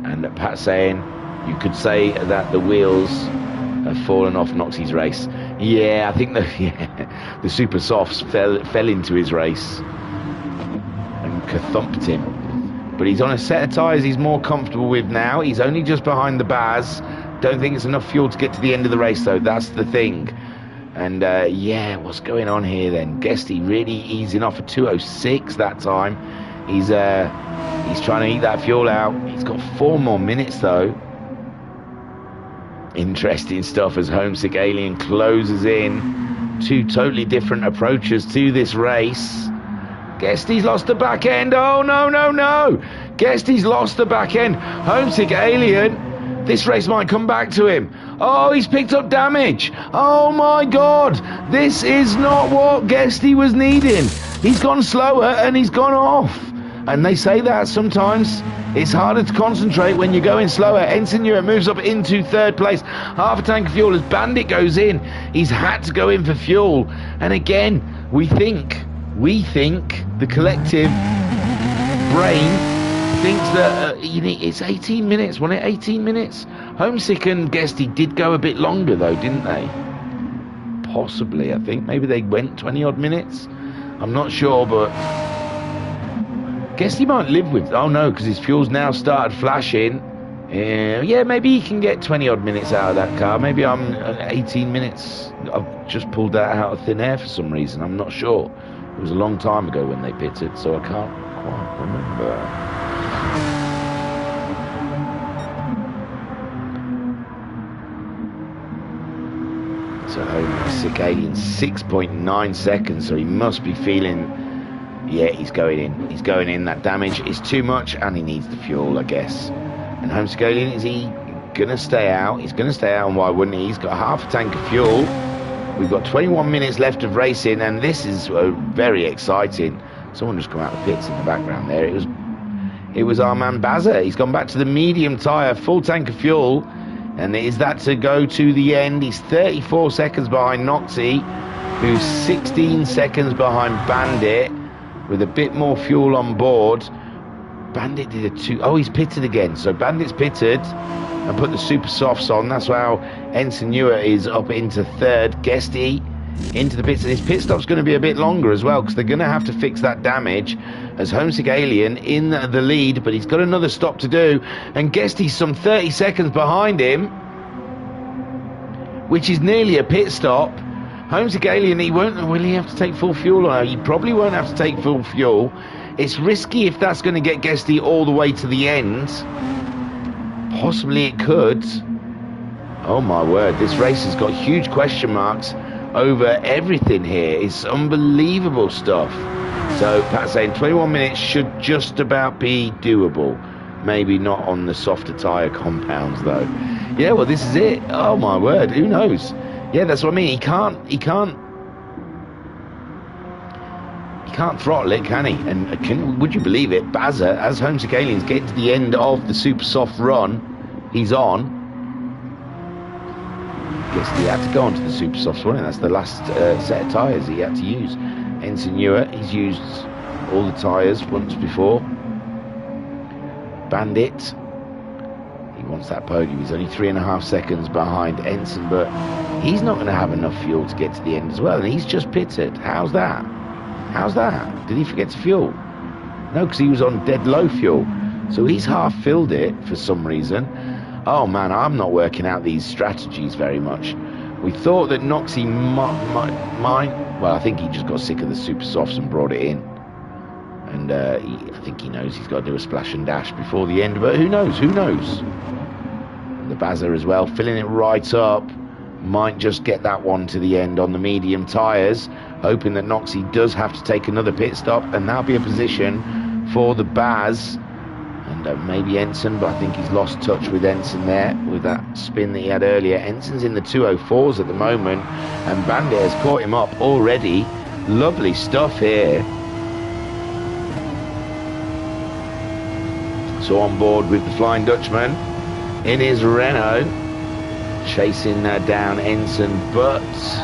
[SPEAKER 1] And Pat's saying, you could say that the wheels have fallen off Noxie's race. Yeah, I think the super softs fell into his race and kathumped him. But he's on a set of tyres he's more comfortable with now. He's only just behind the Baz. Don't think it's enough fuel to get to the end of the race, though. That's the thing. And yeah, what's going on here then? Guesty really easing off at 2:06 that time. He's trying to eat that fuel out. He's got 4 more minutes though. Interesting stuff as Homesick Alien closes in. 2 totally different approaches to this race. Guesty's lost the back end. Oh no. Guesty's lost the back end. Homesick Alien. This race might come back to him. Oh, he's picked up damage. Oh my God. This is not what Guesty was needing. He's gone slower and he's gone off. And they say that sometimes it's harder to concentrate when you're going slower. Ensign Ewart moves up into third place. Half a tank of fuel as Bandit goes in. He's had to go in for fuel. And again, we think the collective brain thinks that it's 18 minutes, wasn't it? 18 minutes. Homesick and Guesty did go a bit longer though, didn't they? Possibly, I think. Maybe they went 20 odd minutes. I'm not sure, but Guesty might live with... Oh no, because his fuel's now started flashing. Yeah, maybe he can get 20 odd minutes out of that car. Maybe I'm 18 minutes. I've just pulled that out of thin air for some reason. I'm not sure. It was a long time ago when they pitted, so I can't quite remember. So Homesick Alien 6.9 seconds, so he must be feeling, yeah, he's going in. That damage is too much and he needs the fuel, I guess. And Homesick Alien, is he gonna stay out? He's gonna stay out, and why wouldn't he? He's got half a tank of fuel. We've got 21 minutes left of racing, and this is very exciting. Someone just come out of the pits in the background there. It was our man Bazza. He's gone back to the medium tyre, full tank of fuel. And is that to go to the end? He's 34 seconds behind Noxie, who's 16 seconds behind Bandit, with a bit more fuel on board. Bandit did a 2... Oh, he's pitted again. So Bandit's pitted and put the super softs on. That's how Ensign Ewart is up into third. Guesty into the pits. And his pit stop's going to be a bit longer as well, because they're going to have to fix that damage. as Homesick Alien in the lead, but he's got another stop to do, and Guesty's some 30 seconds behind him, which is nearly a pit stop. Homesick Alien, will he have to take full fuel? Or no, he probably won't have to take full fuel. It's risky if that's going to get Guesty all the way to the end. Possibly it could. Oh my word, this race has got huge question marks over everything here. It's unbelievable stuff. So Pat's saying 21 minutes should just about be doable. Maybe not on the softer tyre compounds though. Yeah, well, this is it. Oh my word, who knows? Yeah, that's what I mean. He can't throttle it, can he? And would you believe it? Bazza, as Homesick Aliens get to the end of the super soft run, he's on. Guess he had to go onto the super softs, wasn't it? That's the last set of tyres he had to use. Ensign Ewart, he's used all the tyres once before. Bandit, he wants that podium. He's only 3.5 seconds behind Ensign, but he's not going to have enough fuel to get to the end as well, and he's just pitted. How's that? How's that? Did he forget to fuel? No, because he was on dead low fuel, so he's half filled it for some reason. Oh man, I'm not working out these strategies very much. We thought that Noxie might, well, I think he just got sick of the super softs and brought it in. And I think he knows he's got to do a splash and dash before the end, but who knows, who knows? The Bazza as well, filling it right up. Might just get that one to the end on the medium tyres, hoping that Noxie does have to take another pit stop, and that'll be a position for the Baz. And maybe Ensign, but I think he's lost touch with Ensign there with that spin that he had earlier. Ensign's in the 204s at the moment, and Bandit has caught him up already. Lovely stuff here. So on board with the Flying Dutchman in his Renault, chasing down Ensign, but it's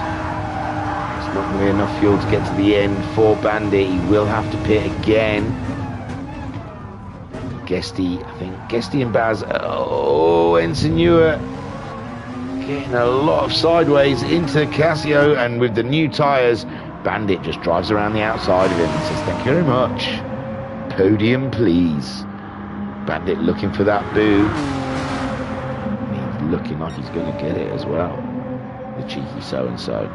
[SPEAKER 1] not going to be enough fuel to get to the end for Bandit. He will have to pit again. Guesty, I think Guesty and Baz. Oh, Ensign Ewart getting a lot of sideways into Casio, and with the new tyres, Bandit just drives around the outside of him and says, "Thank you very much. Podium, please." Bandit looking for that boo. He's looking like he's going to get it as well. The cheeky so-and-so.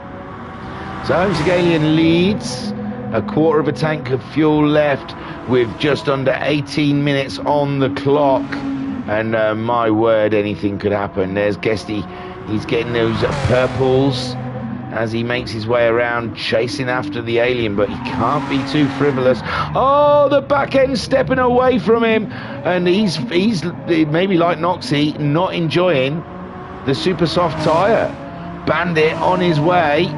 [SPEAKER 1] So Homesick Alien leads. A quarter of a tank of fuel left with just under 18 minutes on the clock. And my word, anything could happen. There's Guesty. He's getting those purples as he makes his way around, chasing after the Alien, but he can't be too frivolous. Oh, the back end stepping away from him, and he's maybe like Noxie, not enjoying the super soft tyre. Bandit on his way,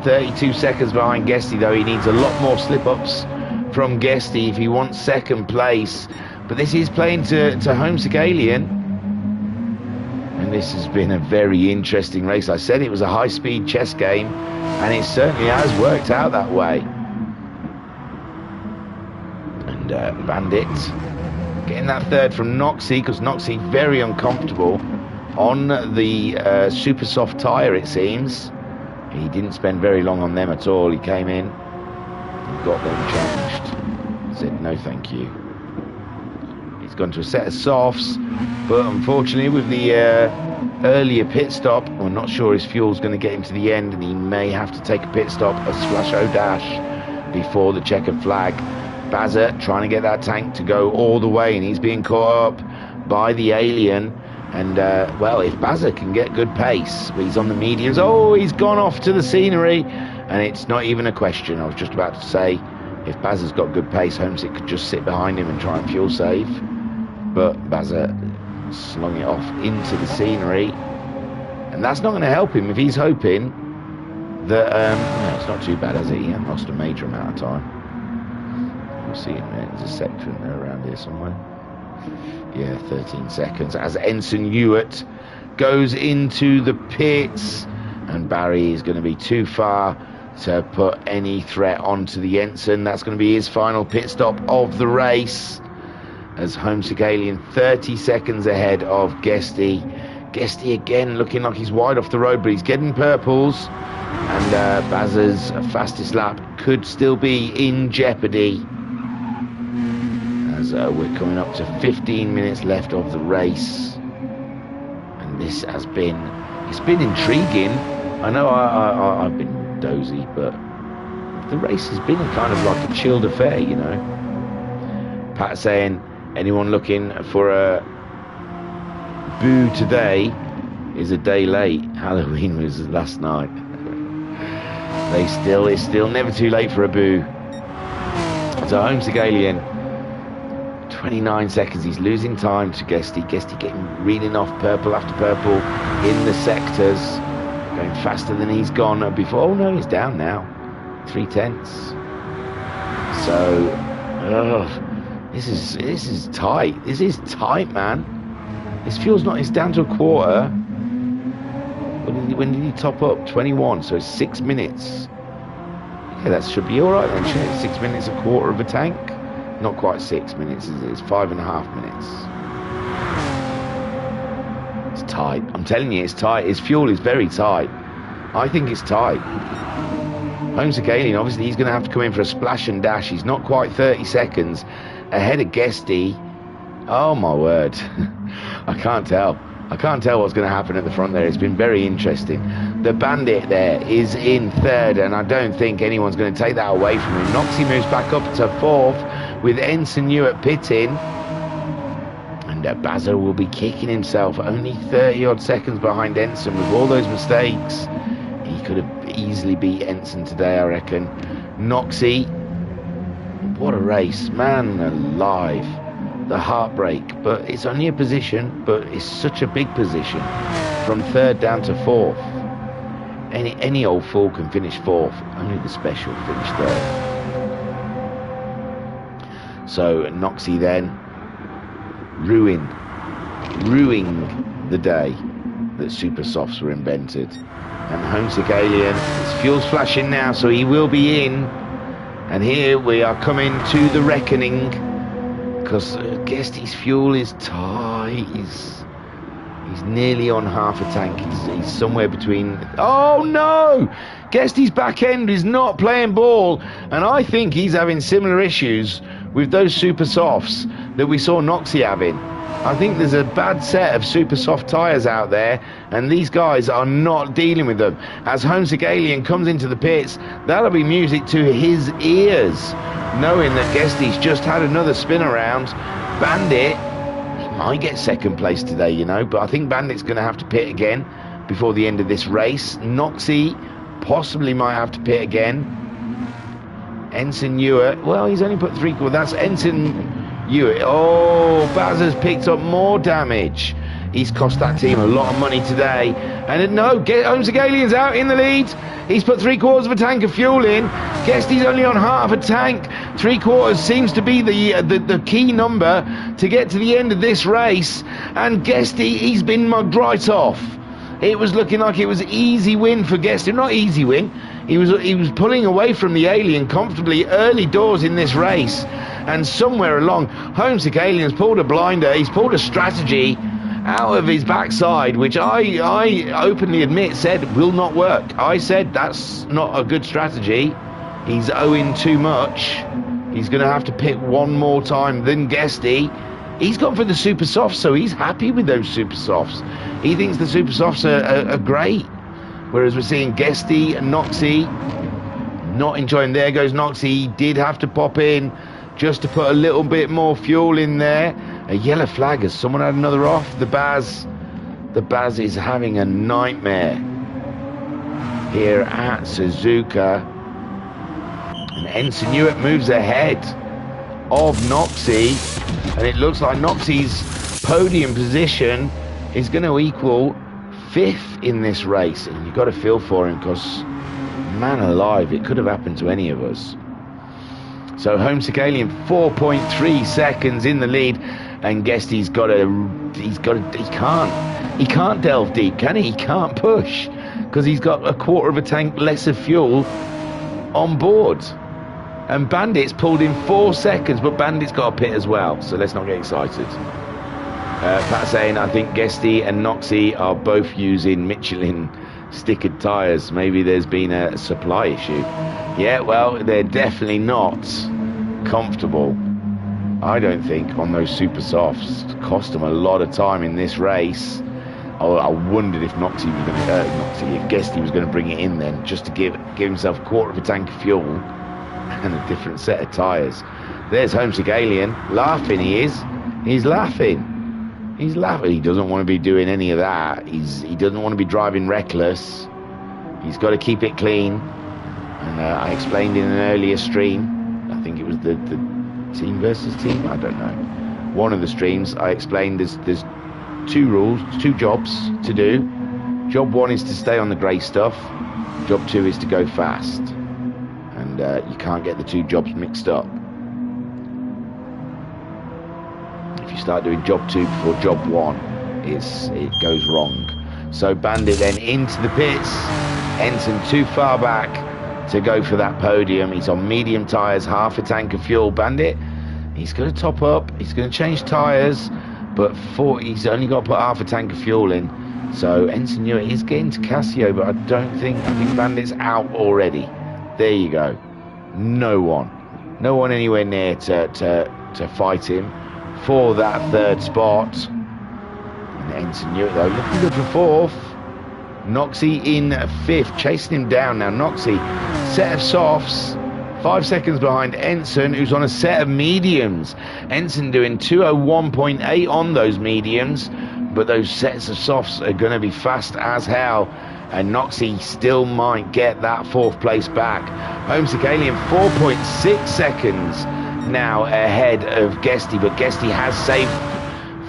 [SPEAKER 1] 32 seconds behind Guesty though. He needs a lot more slip-ups from Guesty if he wants second place, but this is playing to Homesick Alien. And this has been a very interesting race. I said it was a high-speed chess game, and it certainly has worked out that way. And Bandit getting that third from Noxie, because Noxie very uncomfortable on the super soft tyre, it seems. He didn't spend very long on them at all. He came in and got them changed. Said no thank you. He's gone to a set of softs, but unfortunately with the earlier pit stop, we're not sure his fuel's going to get him to the end, and he may have to take a pit stop, a splash-o-dash before the checkered flag. Bazza trying to get that tank to go all the way, and he's being caught up by the Alien. And well, if Bazza can get good pace, but he's on the mediums. Oh, he's gone off to the scenery, and it's not even a question. I was just about to say, if Bazza's got good pace, Homesick could just sit behind him and try and fuel save, but Bazza slung it off into the scenery, and that's not going to help him if he's hoping that no, it's not too bad, has he? He hasn't lost a major amount of time. We'll see in a minute. There's a sector in there around here somewhere. Yeah, 13 seconds as Ensign Ewart goes into the pits, and Barry is going to be too far to put any threat onto the Ensign. That's going to be his final pit stop of the race, as Homesick Alien 30 seconds ahead of Guesty. Guesty again looking like he's wide off the road, but he's getting purples, and Bazza's fastest lap could still be in jeopardy. as we're coming up to 15 minutes left of the race. And this has been, it's been intriguing. I know I've been dozy, but the race has been kind of like a chilled affair, you know. Pat saying, anyone looking for a boo today is a day late. Halloween was last night. It's still never too late for a boo. So Holmes Galian, 29 seconds. He's losing time to Guesty. Guesty getting reeling off purple after purple in the sectors, going faster than he's gone before. Oh no, he's down now. 3/10. So, this is tight. This is tight, man. His fuel's not. It's down to a quarter. When did he top up? 21. So it's 6 minutes. Yeah, that should be all right then. 6 minutes, a quarter of a tank. Not quite 6 minutes. It's 5.5 minutes. It's tight. I'm telling you, it's tight. His fuel is very tight. I think it's tight. Holmes Galian, obviously, he's going to have to come in for a splash and dash. He's not quite 30 seconds ahead of Guesty. Oh my word. I can't tell. I can't tell what's going to happen at the front there. It's been very interesting. The Bandit there is in third, and I don't think anyone's going to take that away from him. Noxie moves back up to fourth with Ensign Ewart pitting. And Bazza will be kicking himself only 30-odd seconds behind Ensign. With all those mistakes, he could have easily beat Ensign today, I reckon. Noxie, what a race. Man alive. The heartbreak, but it's only a position, but it's such a big position from third down to fourth. Any old fool can finish fourth, only the special finish third. So Noxie then ruining the day that super softs were invented. And Holmes Galian, his fuel's flashing now, so he will be in. And here we are coming to the reckoning. Because Guesty's fuel is tight. He's nearly on half a tank. He's somewhere between. Oh no! Guesty's back end is not playing ball, and I think he's having similar issues with those super softs that we saw Noxie having. I think there's a bad set of super soft tyres out there, and these guys are not dealing with them. As Holmes Galian comes into the pits, that'll be music to his ears, knowing that Guesty's just had another spin around. Bandit, he might get second place today, you know, but I think Bandit's going to have to pit again before the end of this race. Noxie possibly might have to pit again. Ensign Ewart, well, he's only put 3 quarters. That's Ensign Ewart. Oh, Baz has picked up more damage. He's cost that team a lot of money today. And no, Holmes Galian's out in the lead. He's put 3/4 of a tank of fuel in. Guesty's only on half a tank. 3/4 seems to be the key number to get to the end of this race. And Guesty, he's been mugged right off. It was looking like it was easy win for Guesty. Not easy win. He was pulling away from the Alien comfortably early doors in this race. And somewhere along, Holmes Galian's pulled a blinder. He's pulled a strategy out of his backside, which I openly admit said will not work. I said that's not a good strategy. He's owing too much. He's going to have to pit one more time than Guesty. He's gone for the super softs, so he's happy with those super softs. He thinks the super softs are great. Whereas we're seeing Guesty and Noxie not enjoying. There goes Noxie. He did have to pop in just to put a little bit more fuel in there. A yellow flag. Has someone had another off? The Baz is having a nightmare here at Suzuka. And Ensign Ewart moves ahead of Noxie, and it looks like Noxie's podium position is going to equal 5th in this race. And you've got to feel for him, because man alive, it could have happened to any of us. So Holmes Galian 4.3 seconds in the lead, and Guesty's he can't delve deep, can he? He can't push because he's got 1/4 of a tank less of fuel on board. And Bandit's pulled in 4 seconds, but Bandit's got a pit as well, so let's not get excited. Pat saying, I think Guesty and Noxie are both using Michelin stickered tyres. Maybe there's been a supply issue. Yeah, well, they're definitely not comfortable I don't think on those super softs cost him a lot of time in this race. I wondered if Noxie was going to if Guesty was going to bring it in then, just to give himself a quarter of a tank of fuel and a different set of tyres. There's Homesick Alien laughing. He's laughing. He's laughing. He doesn't want to be doing any of that. He doesn't want to be driving reckless. He's got to keep it clean. And I explained in an earlier stream, I think it was the team versus team, I don't know, one of the streams, I explained there's two rules, two jobs to do. Job one is to stay on the grey stuff. Job two is to go fast. And you can't get the two jobs mixed up. If you start doing job two before job one, it goes wrong. So Bandit then into the pits. Ensign too far back to go for that podium. He's on medium tyres, half a tank of fuel. Bandit, he's going to top up. He's going to change tyres, but he's only got to put half a tank of fuel in. So Ensign Hewitt is getting to Casio, but I think Bandit's out already. There you go. No one anywhere near to fight him for that third spot. And Ensign Hewitt though looking good for fourth. Noxie in fifth, chasing him down now. Noxie, set of softs, 5 seconds behind Ensign, who's on a set of mediums. Ensign doing 201.8 on those mediums, but those sets of softs are going to be fast as hell. And Noxie still might get that fourth place back. Homesick Alien 4.6 seconds now ahead of Guesty, but Guesty has saved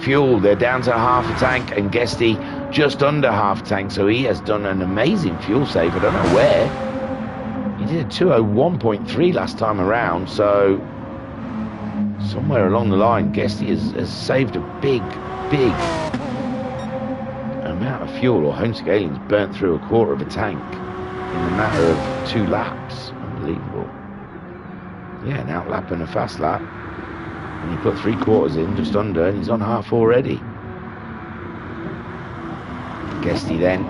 [SPEAKER 1] fuel. They're down to half a tank, and Guesty just under half tank, so he has done an amazing fuel save. I don't know where. He did a 201.3 last time around, so somewhere along the line, Guesty has saved a big amount of fuel, or Homesick Alien's burnt through a quarter of a tank in a matter of 2 laps. Unbelievable. Yeah, an out lap and a fast lap. And he put 3/4 in, just under, and he's on half already. Guesty then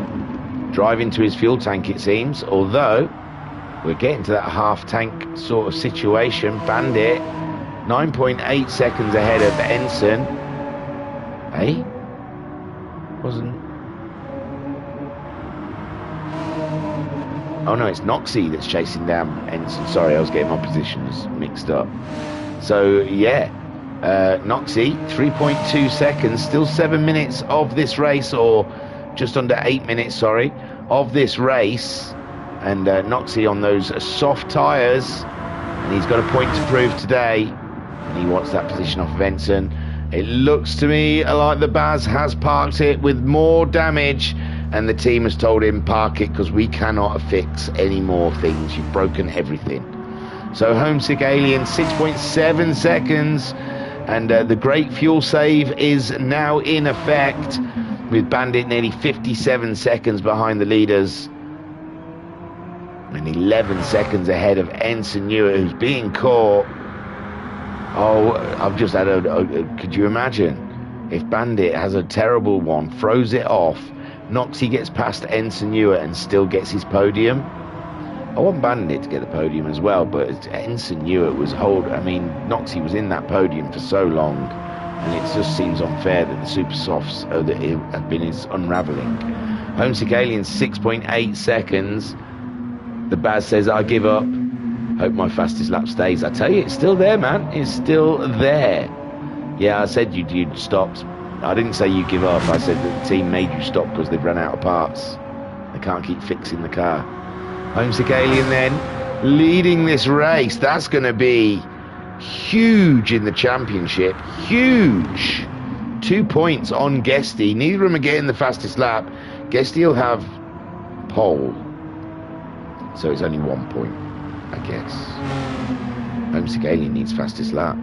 [SPEAKER 1] driving to his fuel tank, it seems, although we're getting to that half tank sort of situation. Bandit 9.8 seconds ahead of Ensign. Hey, wasn't, oh no, it's Noxie that's chasing down Ensign. Sorry, I was getting my positions mixed up. So yeah, Noxie 3.2 seconds, still 7 minutes of this race, or just under 8 minutes, sorry, of this race. And Noxie on those soft tyres, and he's got a point to prove today, and he wants that position off of Ensign. It looks to me like the Baz has parked it with more damage, and the team has told him park it because we cannot fix any more things. You've broken everything. So Homesick Alien 6.7 seconds, and the great fuel save is now in effect, with Bandit nearly 57 seconds behind the leaders and 11 seconds ahead of Ensign Hewitt, who's being caught. Oh, I've just had could you imagine if Bandit has a terrible one, throws it off, Noxie gets past Ensign Hewitt and still gets his podium? I want Bandit to get the podium as well, but Ensign Hewitt was Noxie was in that podium for so long, and it just seems unfair that the super softs have been his unravelling. Homesick Alien 6.8 seconds. The Baz says, I give up. Hope my fastest lap stays. I tell you, it's still there, man. It's still there. Yeah, I said you'd stopped. I didn't say you give up. I said that the team made you stop because they've run out of parts. They can't keep fixing the car. Homesick Alien then leading this race. That's going to be huge in the championship. Huge. 2 points on Guesty. Neither of them are getting the fastest lap. Guesty will have pole, so it's only 1 point, I guess. Homesick Alien needs fastest lap.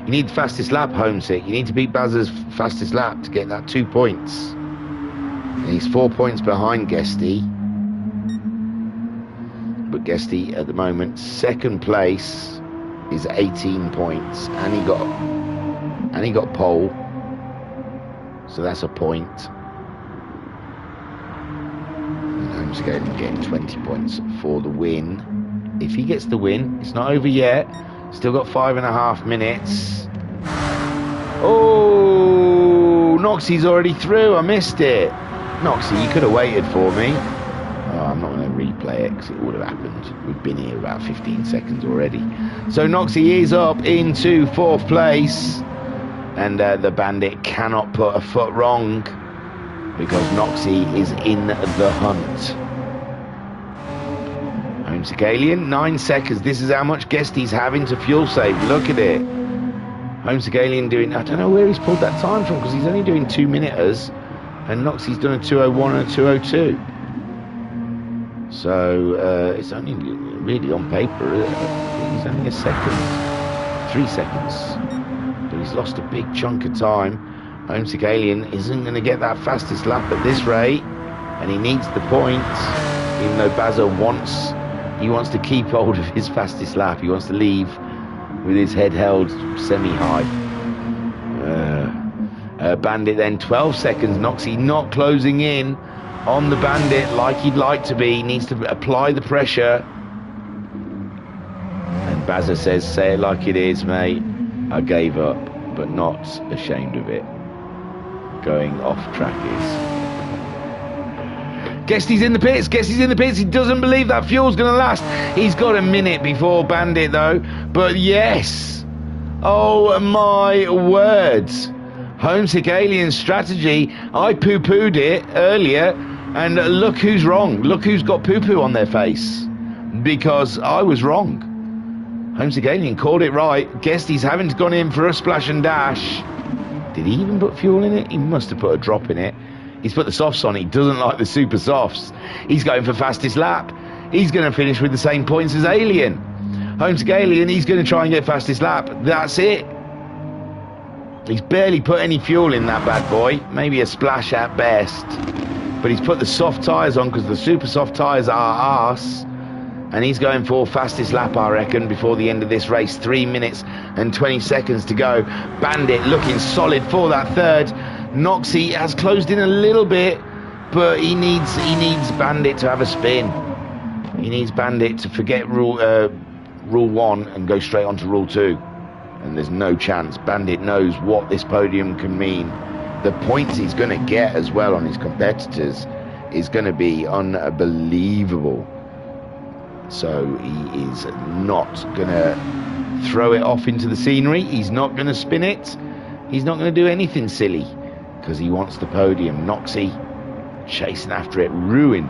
[SPEAKER 1] You need fastest lap, Homesick. You need to beat Baz's fastest lap to get that 2 points. And he's 4 points behind Guesty. But Guesty at the moment, second place, is 18 points, and he got pole, so that's a point. And Homesick Alien getting 20 points for the win. If he gets the win, it's not over yet. Still got 5.5 minutes. Oh, Noxie's already through. I missed it. Noxie, you could have waited for me. Oh, I'm not going to replay it because it would have happened. We've been here about 15 seconds already. So Noxie is up into 4th place. And the Bandit cannot put a foot wrong because Noxie is in the hunt. Homesick 9 seconds. This is how much Guesty's having to fuel save. Look at it. Homesick doing, I don't know where he's pulled that time from because he's only doing 2-minuters and Noxie's done a 2:01 and a 2:02. So it's only really on paper, he's only a second, 3 seconds. But he's lost a big chunk of time. Homesick isn't going to get that fastest lap at this rate and he needs the points, even though Bazza wants to keep hold of his fastest lap. He wants to leave with his head held semi-high. Bandit then 12 seconds. Noxie not closing in on the Bandit like he'd like to be. He needs to apply the pressure. And Bazza says, say it like it is, mate. I gave up, but not ashamed of it. Going off track is... Guesty's in the pits. Guesty's in the pits. He doesn't believe that fuel's going to last. He's got a minute before Bandit, though. But yes. Oh, my words. Homesick Alien's strategy. I poo-pooed it earlier. And look who's wrong. Look who's got poo-poo on their face. Because I was wrong. Homesick Alien called it right. Guesty's having to gone in for a splash and dash. Did he even put fuel in it? He must have put a drop in it. He's put the softs on. He doesn't like the super softs. He's going for fastest lap. He's going to finish with the same points as Alien. Homesick Alien, he's going to try and get fastest lap. That's it. He's barely put any fuel in that bad boy. Maybe a splash at best. But he's put the soft tyres on because the super soft tyres are arse. And he's going for fastest lap, I reckon, before the end of this race. 3 minutes and 20 seconds to go. Bandit looking solid for that third. Noxie has closed in a little bit, but he needs Bandit to have a spin. He needs Bandit to forget rule 1 and go straight on to rule 2. And there's no chance. Bandit knows what this podium can mean. The points he's going to get as well on his competitors is going to be unbelievable. So he is not going to throw it off into the scenery. He's not going to spin it. He's not going to do anything silly because he wants the podium. Noxie chasing after it, ruin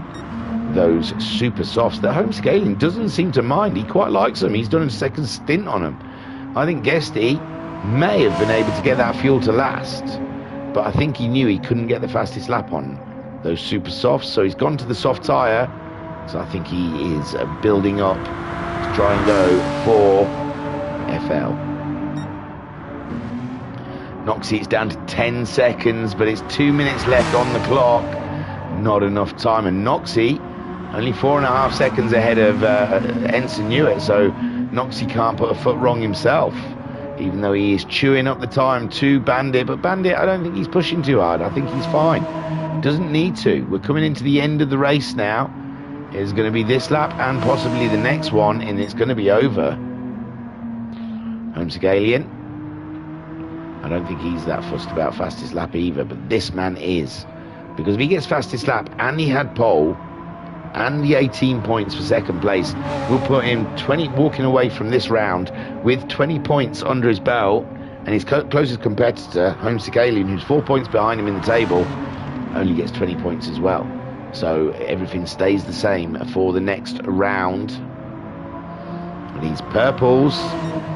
[SPEAKER 1] those super softs that Homesick Alien doesn't seem to mind. He quite likes them. He's done a second stint on them. I think Guesty may have been able to get that fuel to last, but I think he knew he couldn't get the fastest lap on those super softs, so he's gone to the soft tyre. So I think he is building up to try and go for FL. Noxie is down to 10 seconds, but it's 2 minutes left on the clock. Not enough time, and Noxie only 4.5 seconds ahead of Ensign Newitt, so Noxie can't put a foot wrong himself, even though he is chewing up the time to Bandit. But Bandit, I don't think he's pushing too hard. I think he's fine. Doesn't need to. We're coming into the end of the race now. It's going to be this lap and possibly the next one, and it's going to be over. Homesick Alien. I don't think he's that fussed about fastest lap either, but this man is. Because if he gets fastest lap and he had pole and the 18 points for second place, we'll put him 20 walking away from this round with 20 points under his belt, and his closest competitor, Homesick Alien, who's 4 points behind him in the table, only gets 20 points as well. So everything stays the same for the next round. And he's purples.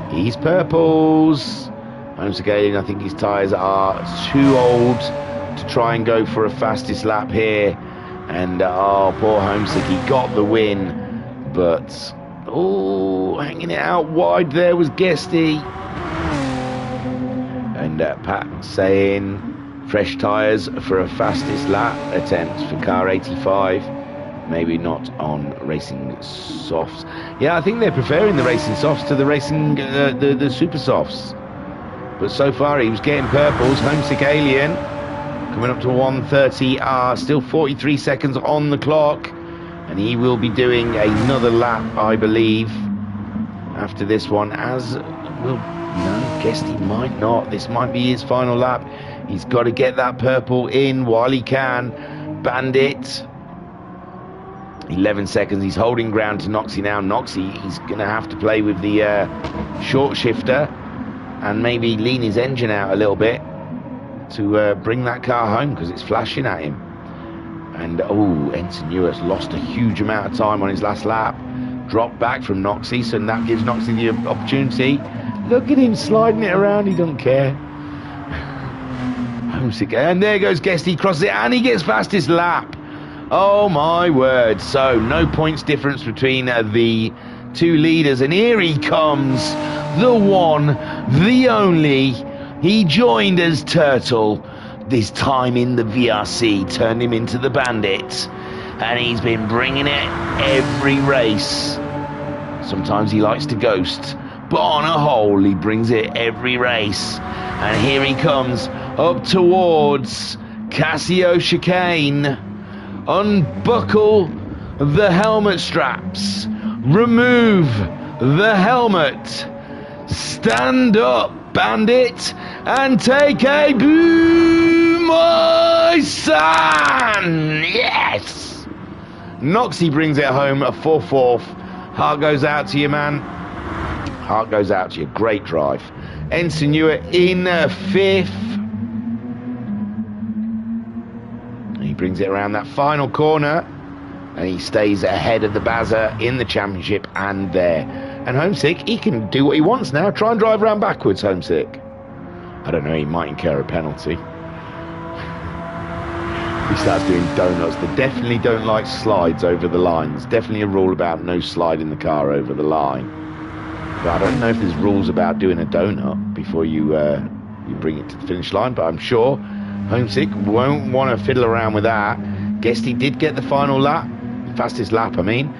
[SPEAKER 1] He's purples. Homesick Alien, I think his tyres are too old to try and go for a fastest lap here. And oh, poor Homesick, he got the win. But, oh, hanging it out wide there was Guesty. And Pat saying... fresh tyres for a fastest lap attempt for car 85. Maybe not on racing softs. Yeah, I think they're preferring the racing softs to the racing the super softs. But so far he was getting purples. Homesick Alien coming up to 1:30. Still 43 seconds on the clock, and he will be doing another lap, I believe, after this one, as will, no, guessed he might not. This might be his final lap. He's got to get that purple in while he can. Bandit, 11 seconds. He's holding ground to Noxie now. Noxie, he's going to have to play with the short shifter and maybe lean his engine out a little bit to bring that car home, because it's flashing at him. And, oh, Ensign Ewers lost a huge amount of time on his last lap. Dropped back from Noxie, so that gives Noxie the opportunity. Look at him sliding it around. He doesn't care. Homesick. And there goes Guest. He crosses it, and he gets fastest lap. Oh, my word. So, no points difference between the two leaders. And here he comes. The one, the only. He joined as Turtle. This time in the VRC, turned him into the Bandit, and he's been bringing it every race. Sometimes he likes to ghost, but on a whole, he brings it every race. And here he comes up towards Casio Chicane. Unbuckle the helmet straps. Remove the helmet. Stand up, Bandit, and take a boom, my son! Yes! Noxie brings it home for 4th. Heart goes out to you, man. Heart goes out to you. Great drive. Ensign Ewers in 5th. He brings it around that final corner, and he stays ahead of the Bazza in the championship and there. And Homesick, he can do what he wants now. Try and drive around backwards, Homesick. I don't know, he might incur a penalty. He starts doing donuts. They definitely don't like slides over the line. There's definitely a rule about no sliding the car over the line. But I don't know if there's rules about doing a donut before you bring it to the finish line, but I'm sure Homesick won't want to fiddle around with that. Guessed he did get the final lap, fastest lap, I mean.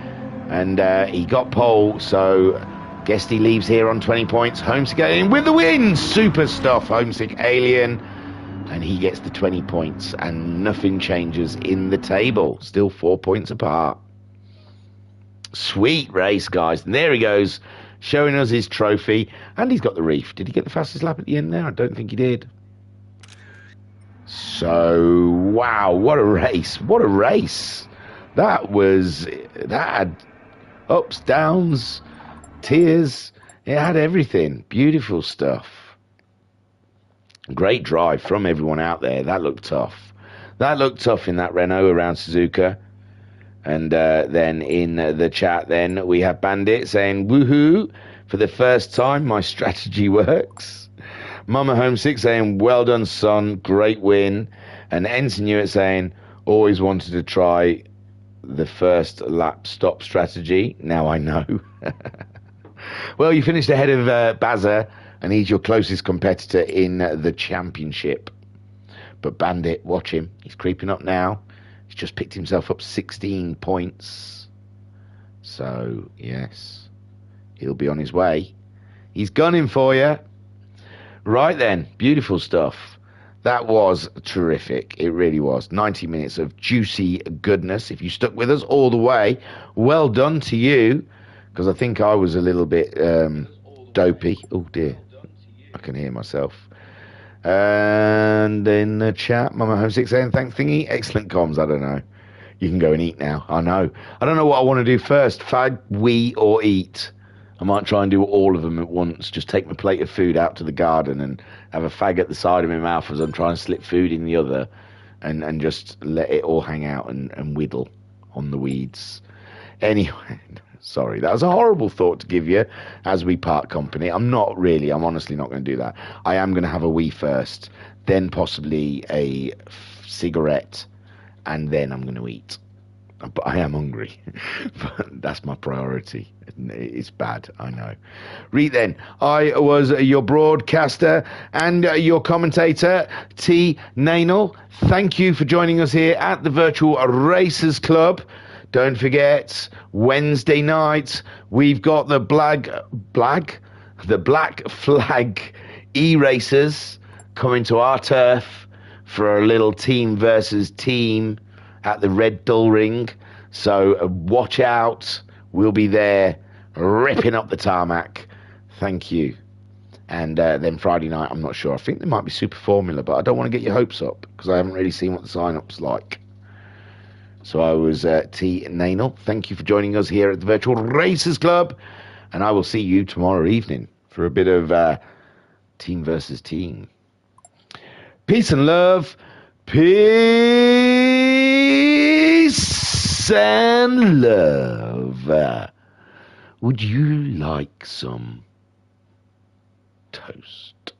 [SPEAKER 1] And he got pole, so guessed he leaves here on 20 points. Homesick Alien with the win! Super stuff, Homesick Alien. And he gets the 20 points, and nothing changes in the table. Still 4 points apart. Sweet race, guys. And there he goes, showing us his trophy. And he's got the reef. Did he get the fastest lap at the end there? I don't think he did. So, wow, what a race. What a race. That had ups, downs, tears. It had everything. Beautiful stuff. Great drive from everyone out there. That looked tough. That looked tough in that Renault around Suzuka. And then in the chat then we have Bandit saying, woohoo, for the first time my strategy works. Mama Homesick saying, well done, son, great win. And Ensign Ewers saying, always wanted to try the first lap stop strategy. Now I know. Well, you finished ahead of Bazza, and he's your closest competitor in the championship. But Bandit, watch him. He's creeping up now. He's just picked himself up 16 points. So, yes, he'll be on his way. He's gunning for you. Right then, beautiful stuff. That was terrific. It really was. 90 minutes of juicy goodness. If you stuck with us all the way, well done to you. Because I think I was a little bit dopey. Oh, dear. I can hear myself. And in the chat, Mama Homesick saying, thanks, Thingy. Excellent comms. I don't know. You can go and eat now. I know. I don't know what I want to do first. Fag, wee, or eat. I might try and do all of them at once. Just take my plate of food out to the garden and have a fag at the side of my mouth as I'm trying to slip food in the other, and just let it all hang out and whittle on the weeds. Anyway, sorry. That was a horrible thought to give you as we part company. I'm honestly not going to do that. I am going to have a wee first, then possibly a cigarette, and then I'm going to eat. But I am hungry. But that's my priority. It's bad, I know. Read then. I was your broadcaster and your commentator, T. Nainel. Thank you for joining us here at the Virtual Racers Club. Don't forget, Wednesday night, we've got the Black Flag E-Racers coming to our turf for a little team versus team at the Red Bull Ring. So watch out. We'll be there ripping up the tarmac. Thank you. And then Friday night, I'm not sure. I think there might be Super Formula, but I don't want to get your hopes up because I haven't really seen what the sign-up's like. So I was T. Nanel. Thank you for joining us here at the Virtual Racers Club. And I will see you tomorrow evening for a bit of team versus team. Peace and love. Peace and love. Would you like some toast?